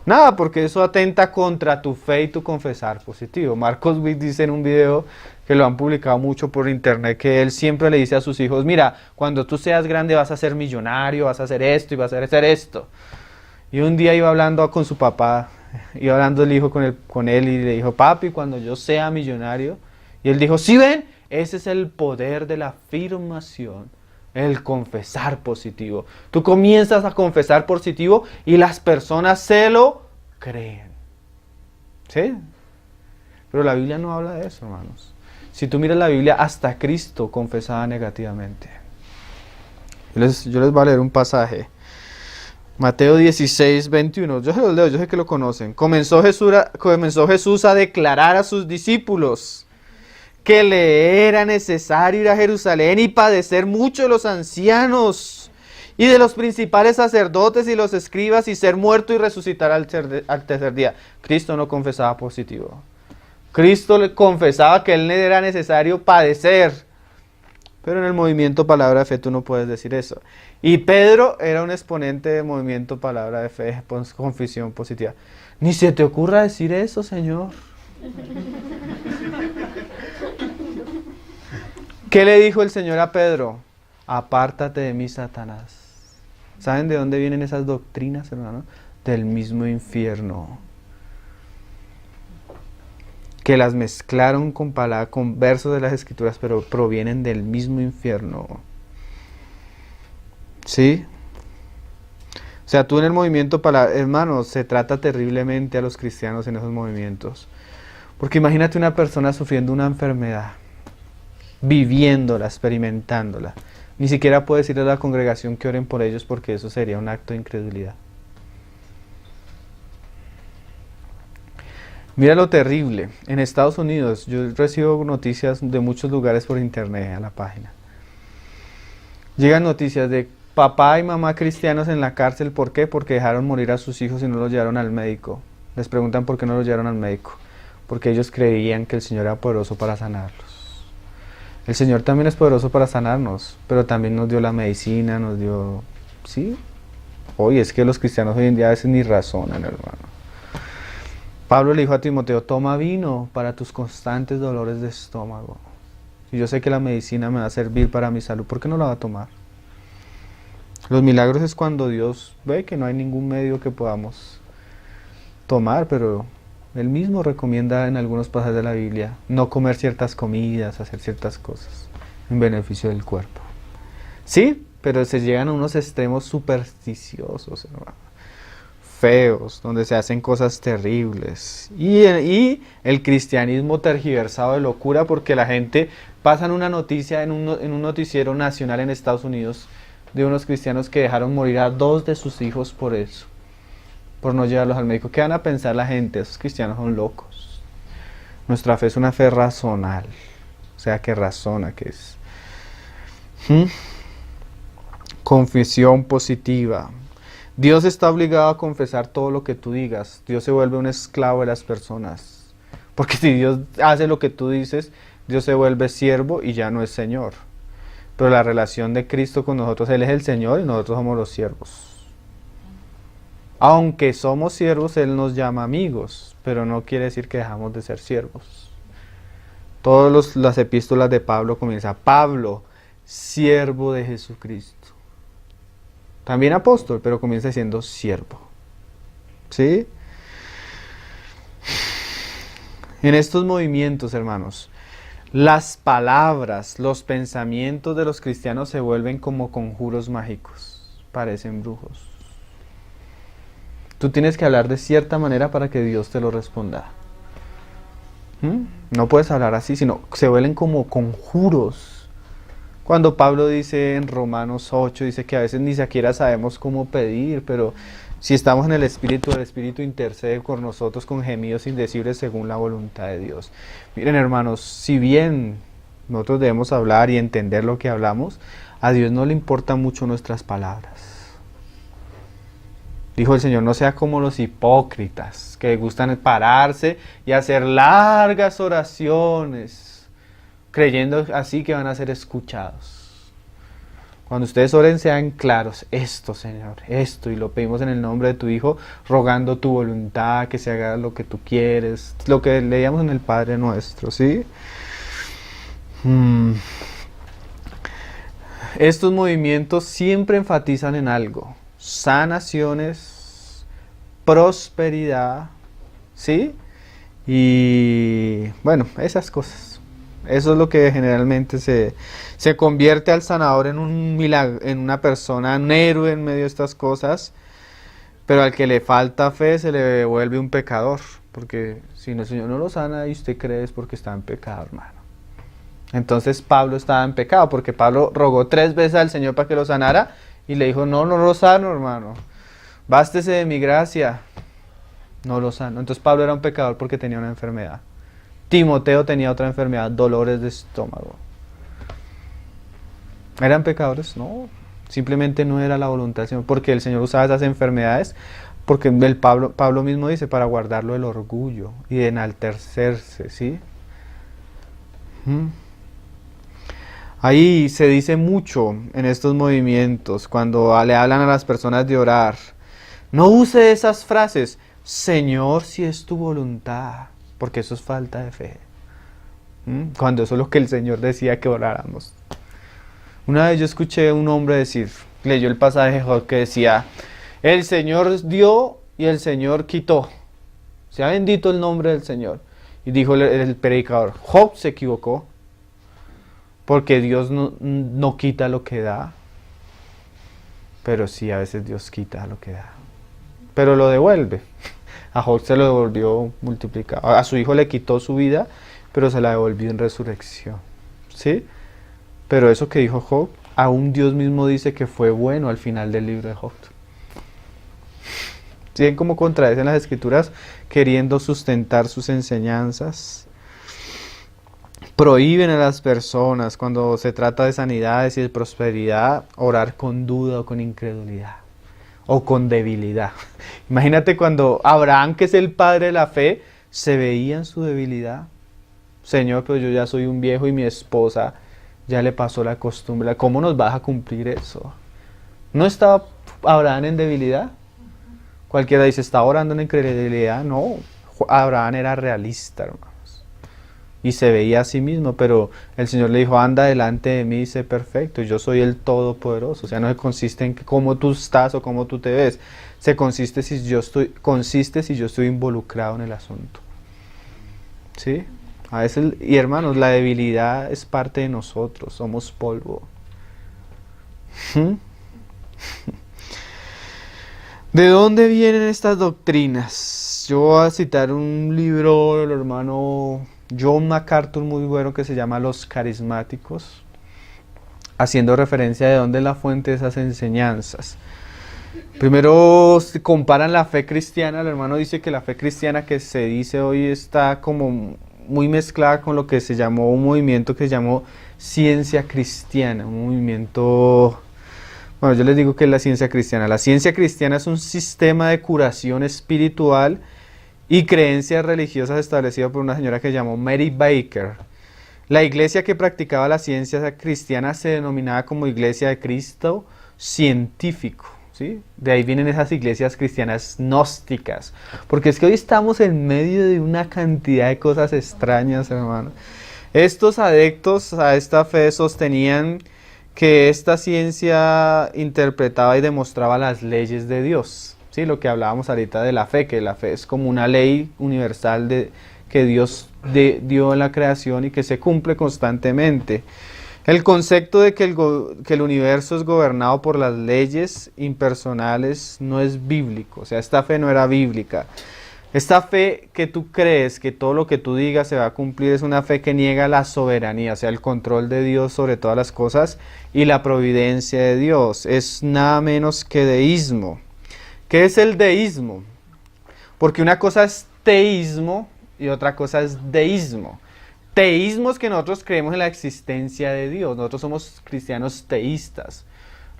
S1: nada, porque eso atenta contra tu fe y tu confesar positivo. Marcos Witt dice en un video que lo han publicado mucho por internet, que él siempre le dice a sus hijos, mira, cuando tú seas grande vas a ser millonario, vas a hacer esto y vas a hacer esto. Y un día iba hablando con su papá, iba hablando el hijo con él y le dijo, papi, cuando yo sea millonario, y él dijo, ¿sí ven? Ese es el poder de la afirmación, el confesar positivo. Tú comienzas a confesar positivo y las personas se lo creen. ¿Sí? Pero la Biblia no habla de eso, hermanos. Si tú miras la Biblia, hasta Cristo confesaba negativamente. Yo les voy a leer un pasaje. Mateo 16, 21. Yo se los leo, yo sé que lo conocen. Comenzó Jesús a declarar a sus discípulos que le era necesario ir a Jerusalén y padecer mucho de los ancianos y de los principales sacerdotes y los escribas y ser muerto y resucitar al tercer día. Cristo no confesaba positivo. Cristo le confesaba que él era necesario padecer. Pero en el movimiento Palabra de Fe tú no puedes decir eso. Y Pedro era un exponente del movimiento Palabra de Fe, confesión positiva. Ni se te ocurra decir eso, Señor. ¿Qué le dijo el Señor a Pedro? Apártate de mí, Satanás. ¿Saben de dónde vienen esas doctrinas, hermano? Del mismo infierno. Que las mezclaron con versos de las Escrituras, pero provienen del mismo infierno. ¿Sí? O sea, tú en el movimiento, hermano, se trata terriblemente a los cristianos en esos movimientos. Porque imagínate una persona sufriendo una enfermedad, viviéndola, experimentándola. Ni siquiera puede decirle a la congregación que oren por ellos porque eso sería un acto de incredulidad. Mira lo terrible. En Estados Unidos, yo recibo noticias de muchos lugares por internet a la página. Llegan noticias de papá y mamá cristianos en la cárcel. ¿Por qué? Porque dejaron morir a sus hijos y no los llevaron al médico. Les preguntan por qué no los llevaron al médico. Porque ellos creían que el Señor era poderoso para sanarlos. El Señor también es poderoso para sanarnos, pero también nos dio la medicina, nos dio... ¿Sí? Oye, es que los cristianos hoy en día a veces ni razonan, hermano. Pablo le dijo a Timoteo, toma vino para tus constantes dolores de estómago. Si yo sé que la medicina me va a servir para mi salud, ¿por qué no la va a tomar? Los milagros es cuando Dios ve que no hay ningún medio que podamos tomar, pero Él mismo recomienda en algunos pasajes de la Biblia no comer ciertas comidas, hacer ciertas cosas en beneficio del cuerpo. Sí, pero se llegan a unos extremos supersticiosos, hermano, feos, donde se hacen cosas terribles. Y el cristianismo tergiversado de locura, porque la gente pasa una noticia en un noticiero nacional en Estados Unidos de unos cristianos que dejaron morir a 2 de sus hijos por eso. Por no llevarlos al médico. ¿Qué van a pensar la gente? Esos cristianos son locos. Nuestra fe es una fe razonal. O sea, que razona, que es. Confesión positiva. Dios está obligado a confesar todo lo que tú digas. Dios se vuelve un esclavo de las personas. Porque si Dios hace lo que tú dices, Dios se vuelve siervo y ya no es Señor. Pero la relación de Cristo con nosotros, Él es el Señor y nosotros somos los siervos. Aunque somos siervos, Él nos llama amigos, pero no quiere decir que dejamos de ser siervos. Todas las epístolas de Pablo comienzan, Pablo, siervo de Jesucristo. También apóstol, pero comienza siendo siervo. ¿Sí? En estos movimientos, hermanos, las palabras, los pensamientos de los cristianos se vuelven como conjuros mágicos, parecen brujos. Tú tienes que hablar de cierta manera para que Dios te lo responda. No puedes hablar así, sino se vuelven como conjuros. Cuando Pablo dice en Romanos 8, dice que a veces ni siquiera sabemos cómo pedir, pero si estamos en el Espíritu intercede por nosotros con gemidos indecibles según la voluntad de Dios. Miren, hermanos, si bien nosotros debemos hablar y entender lo que hablamos, a Dios no le importan mucho nuestras palabras. Dijo el Señor, no sea como los hipócritas, que gustan pararse y hacer largas oraciones, creyendo así que van a ser escuchados. Cuando ustedes oren, sean claros, esto, Señor, esto, y lo pedimos en el nombre de tu Hijo, rogando tu voluntad, que se haga lo que tú quieres, lo que leíamos en el Padre Nuestro, ¿sí? Estos movimientos siempre enfatizan en algo. Sanaciones, prosperidad, ¿sí? Y bueno, esas cosas. Eso es lo que generalmente se convierte al sanador en un milagro, en una persona, un héroe en medio de estas cosas, pero al que le falta fe se le vuelve un pecador, porque si el Señor no lo sana y usted cree es porque está en pecado, hermano. Entonces Pablo estaba en pecado, porque Pablo rogó 3 veces al Señor para que lo sanara, y le dijo, no lo sano, hermano. Bástese de mi gracia. No lo sano. Entonces Pablo era un pecador porque tenía una enfermedad. Timoteo tenía otra enfermedad, dolores de estómago. ¿Eran pecadores? No, simplemente no era la voluntad del Señor, porque el Señor usaba esas enfermedades, porque Pablo mismo dice, para guardarlo del orgullo y de enaltecerse, ¿sí? Ahí se dice mucho en estos movimientos, cuando le hablan a las personas de orar. No use esas frases, Señor, si es tu voluntad, porque eso es falta de fe. Cuando eso es lo que el Señor decía que oráramos. Una vez yo escuché a un hombre decir, leyó el pasaje de Job que decía, el Señor dio y el Señor quitó. Sea bendito el nombre del Señor. Y dijo el predicador, Job se equivocó, porque Dios no quita lo que da, pero sí a veces Dios quita lo que da, pero lo devuelve. A Job se lo devolvió multiplicado, a su hijo le quitó su vida, pero se la devolvió en resurrección, ¿sí? Pero eso que dijo Job, aún Dios mismo dice que fue bueno al final del libro de Job. ¿Sí ven cómo contradicen las escrituras queriendo sustentar sus enseñanzas? Prohíben a las personas, cuando se trata de sanidades y de prosperidad, orar con duda o con incredulidad o con debilidad. Imagínate cuando Abraham, que es el padre de la fe, se veía en su debilidad. Señor, pero yo ya soy un viejo y mi esposa ya le pasó la costumbre. ¿Cómo nos vas a cumplir eso? ¿No estaba Abraham en debilidad? Cualquiera dice, ¿está orando en incredulidad? No, Abraham era realista, hermanos. Y se veía a sí mismo, pero el Señor le dijo, anda delante de mí y sé perfecto, yo soy el Todopoderoso. O sea, no se consiste en cómo tú estás o cómo tú te ves, consiste si yo estoy involucrado en el asunto. ¿Sí? A veces, y hermanos, la debilidad es parte de nosotros, somos polvo. ¿De dónde vienen estas doctrinas? Yo voy a citar un libro del hermano John MacArthur muy bueno que se llama Los Carismáticos, haciendo referencia de dónde es la fuente de esas enseñanzas. Primero comparan la fe cristiana. El hermano dice que la fe cristiana que se dice hoy está como muy mezclada con lo que se llamó un movimiento que se llamó ciencia cristiana, un movimiento... Bueno, yo les digo que es la ciencia cristiana. La ciencia cristiana es un sistema de curación espiritual y creencias religiosas establecido por una señora que se llamó Mary Baker. La iglesia que practicaba la ciencia cristiana se denominaba como Iglesia de Cristo científico, ¿sí? De ahí vienen esas iglesias cristianas gnósticas, porque es que hoy estamos en medio de una cantidad de cosas extrañas, hermano. Estos adeptos a esta fe sostenían que esta ciencia interpretaba y demostraba las leyes de Dios. Sí, lo que hablábamos ahorita de la fe, que la fe es como una ley universal que Dios dio en la creación y que se cumple constantemente. El concepto de que el universo es gobernado por las leyes impersonales no es bíblico, o sea, esta fe no era bíblica. Esta fe que tú crees que todo lo que tú digas se va a cumplir es una fe que niega la soberanía, o sea, el control de Dios sobre todas las cosas y la providencia de Dios. Es nada menos que deísmo. ¿Qué es el deísmo? Porque una cosa es teísmo y otra cosa es deísmo. Teísmo es que nosotros creemos en la existencia de Dios, nosotros somos cristianos teístas.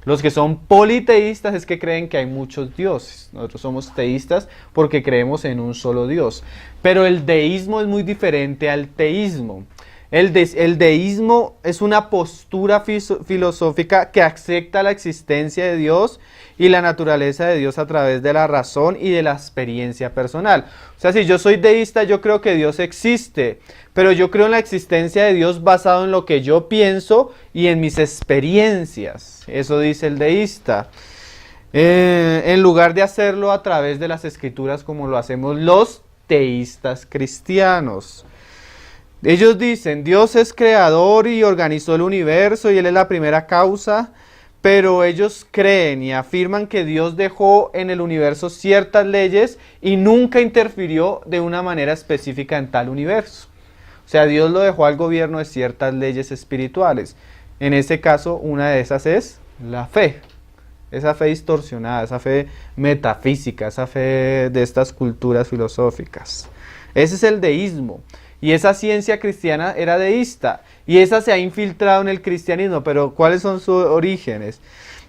S1: Los que son politeístas es que creen que hay muchos dioses. Nosotros somos teístas porque creemos en un solo Dios. Pero el deísmo es muy diferente al teísmo. El deísmo es una postura filosófica que acepta la existencia de Dios y la naturaleza de Dios a través de la razón y de la experiencia personal. O sea, si yo soy deísta, yo creo que Dios existe, pero yo creo en la existencia de Dios basado en lo que yo pienso y en mis experiencias. Eso dice el deísta. En lugar de hacerlo a través de las escrituras como lo hacemos los teístas cristianos. Ellos dicen, Dios es creador y organizó el universo y Él es la primera causa, pero ellos creen y afirman que Dios dejó en el universo ciertas leyes y nunca interfirió de una manera específica en tal universo. O sea, Dios lo dejó al gobierno de ciertas leyes espirituales. En este caso, una de esas es la fe. Esa fe distorsionada, esa fe metafísica, esa fe de estas culturas filosóficas. Ese es el deísmo. y esa ciencia cristiana era deísta, y esa se ha infiltrado en el cristianismo, pero ¿cuáles son sus orígenes?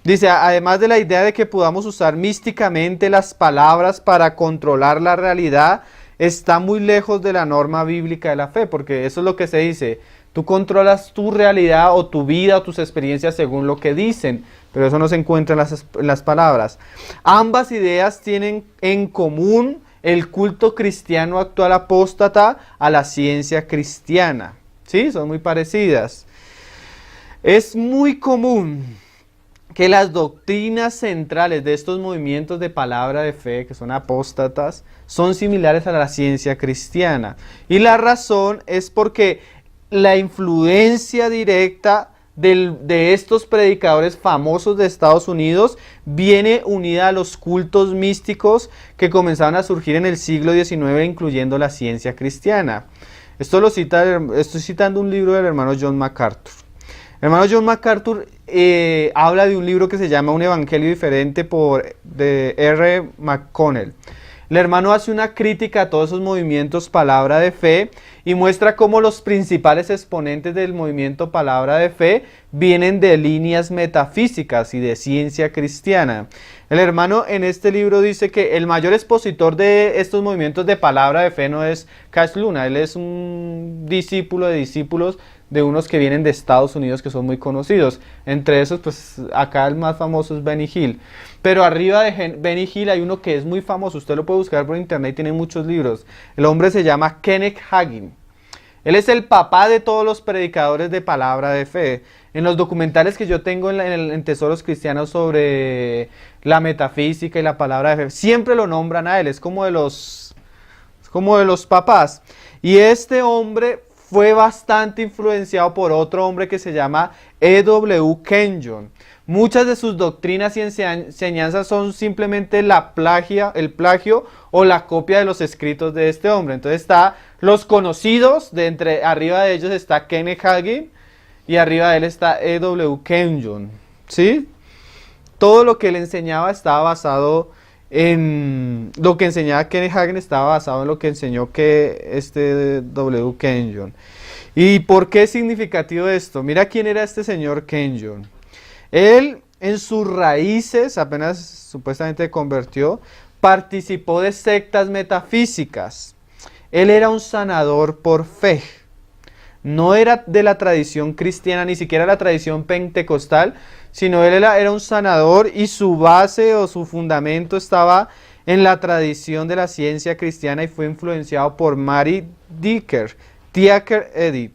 S1: Dice, además de la idea de que podamos usar místicamente las palabras para controlar la realidad, está muy lejos de la norma bíblica de la fe, porque eso es lo que se dice, tú controlas tu realidad o tu vida o tus experiencias según lo que dicen, pero eso no se encuentra en las palabras. Ambas ideas tienen en común el culto cristiano actual apóstata a la ciencia cristiana, ¿sí? Son muy parecidas. Es muy común que las doctrinas centrales de estos movimientos de palabra de fe, que son apóstatas, son similares a la ciencia cristiana. Y la razón es porque la influencia directa de estos predicadores famosos de Estados Unidos viene unida a los cultos místicos que comenzaron a surgir en el siglo XIX, incluyendo la ciencia cristiana. Estoy citando un libro del hermano John MacArthur. El hermano John MacArthur habla de un libro que se llama Un Evangelio Diferente de R. McConnell. El hermano hace una crítica a todos esos movimientos palabra de fe y muestra cómo los principales exponentes del movimiento palabra de fe vienen de líneas metafísicas y de ciencia cristiana. El hermano en este libro dice que el mayor expositor de estos movimientos de palabra de fe no es Cash Luna, él es un discípulo de discípulos de unos que vienen de Estados Unidos que son muy conocidos. Entre esos, pues acá el más famoso es Benny Hill. Pero arriba de Benny Hill hay uno que es muy famoso, usted lo puede buscar por internet, tiene muchos libros. El hombre se llama Kenneth Hagin. Él es el papá de todos los predicadores de palabra de fe. En los documentales que yo tengo en Tesoros Cristianos sobre la metafísica y la palabra de fe, siempre lo nombran a él, es como de los papás. Y este hombre fue bastante influenciado por otro hombre que se llama E.W. Kenyon. Muchas de sus doctrinas y enseñanzas son simplemente el plagio o la copia de los escritos de este hombre. Entonces está los conocidos, arriba de ellos está Kenneth Hagin y arriba de él está E.W. Kenyon. ¿Sí? Todo lo que él enseñaba estaba basado en lo que enseñaba Kenneth Hagin, estaba basado en lo que enseñó W. Kenyon. ¿Y por qué es significativo esto? Mira quién era este señor Kenyon. Él en sus raíces, apenas supuestamente convirtió, participó de sectas metafísicas. Él era un sanador por fe. No era de la tradición cristiana, ni siquiera la tradición pentecostal, sino él era un sanador y su base o su fundamento estaba en la tradición de la ciencia cristiana y fue influenciado por Mary Dicker Eddy.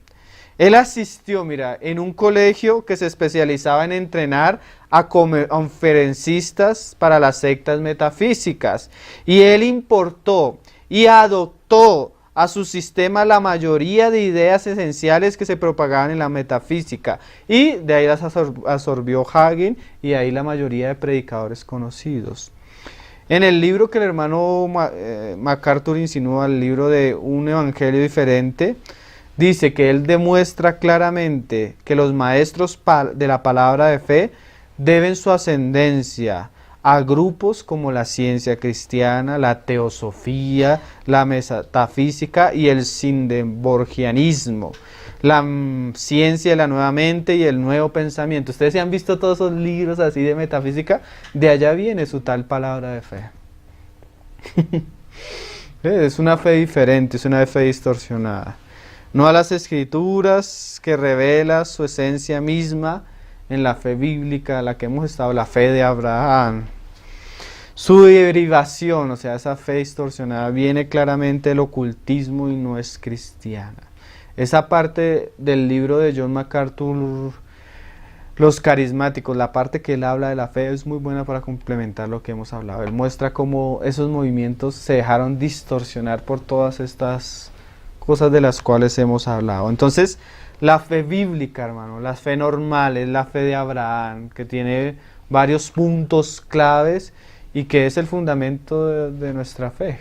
S1: Él asistió, en un colegio que se especializaba en entrenar a conferencistas para las sectas metafísicas. Y él importó y adoptó a su sistema la mayoría de ideas esenciales que se propagaban en la metafísica. Y de ahí las absorbió Hagin y ahí la mayoría de predicadores conocidos. En el libro que el hermano MacArthur insinúa, el libro de Un Evangelio Diferente, dice que él demuestra claramente que los maestros de la palabra de fe deben su ascendencia a grupos como la ciencia cristiana, la teosofía, la metafísica y el swedenborgianismo, la ciencia de la nueva mente y el nuevo pensamiento. Ustedes se han visto todos esos libros así de metafísica, de allá viene su tal palabra de fe. Es una fe diferente, es una fe distorsionada. No a las escrituras que revela su esencia misma en la fe bíblica, la que hemos estado, la fe de Abraham. Su derivación, o sea, esa fe distorsionada, viene claramente del ocultismo y no es cristiana. Esa parte del libro de John MacArthur, Los carismáticos, la parte que él habla de la fe es muy buena para complementar lo que hemos hablado. Él muestra cómo esos movimientos se dejaron distorsionar por todas estas cosas de las cuales hemos hablado. Entonces, la fe bíblica, hermano, la fe normal, es la fe de Abraham, que tiene varios puntos claves y que es el fundamento de nuestra fe.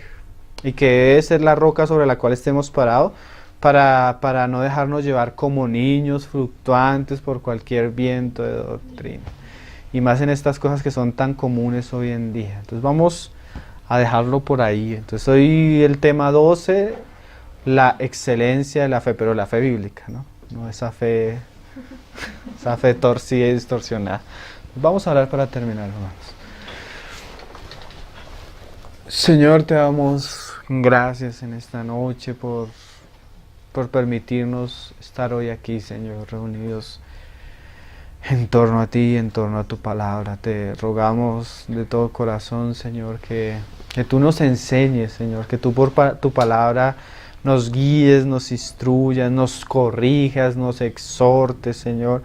S1: Y que es la roca sobre la cual estemos parados para no dejarnos llevar como niños fluctuantes por cualquier viento de doctrina. Y más en estas cosas que son tan comunes hoy en día. Entonces vamos a dejarlo por ahí. Entonces hoy el tema 12... la excelencia de la fe, pero la fe bíblica, ¿no? No esa fe torcida y distorsionada. Vamos a hablar para terminar, hermanos. Señor, te damos gracias en esta noche por permitirnos estar hoy aquí, Señor, reunidos en torno a ti, en torno a tu palabra. Te rogamos de todo corazón, Señor, que tú nos enseñes, Señor, que tú por tu palabra nos guíes, nos instruyas, nos corrijas, nos exhortes, Señor.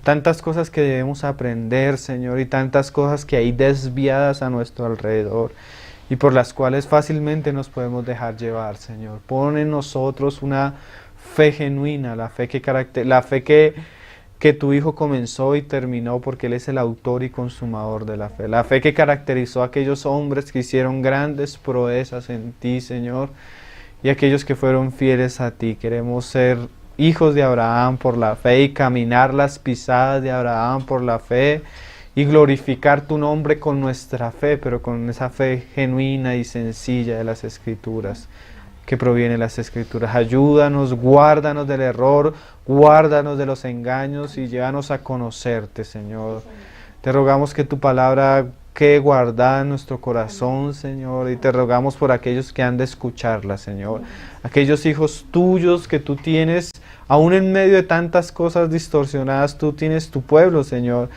S1: Tantas cosas que debemos aprender, Señor, y tantas cosas que hay desviadas a nuestro alrededor y por las cuales fácilmente nos podemos dejar llevar, Señor. Pon en nosotros una fe genuina, la fe que tu Hijo comenzó y terminó, porque Él es el autor y consumador de la fe. La fe que caracterizó a aquellos hombres que hicieron grandes proezas en ti, Señor, y aquellos que fueron fieles a ti. Queremos ser hijos de Abraham por la fe y caminar las pisadas de Abraham por la fe y glorificar tu nombre con nuestra fe, pero con esa fe genuina y sencilla de las Escrituras, que proviene de las Escrituras. Ayúdanos, guárdanos del error, guárdanos de los engaños y llévanos a conocerte, Señor. Te rogamos que tu palabra quede guardada en nuestro corazón, Señor, y te rogamos por aquellos que han de escucharla, Señor. Aquellos hijos tuyos que tú tienes, aún en medio de tantas cosas distorsionadas, tú tienes tu pueblo, Señor,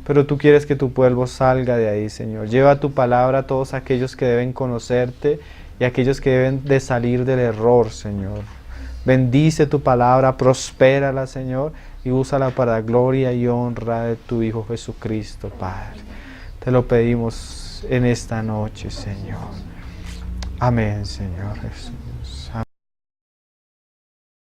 S1: pero tú quieres que tu pueblo salga de ahí, Señor. Lleva tu palabra a todos aquellos que deben conocerte y aquellos que deben de salir del error, Señor. Bendice tu palabra, prospérala, Señor, y úsala para gloria y honra de tu Hijo Jesucristo, Padre. Te lo pedimos en esta noche, Señor. Amén, Señor Jesús. Amén.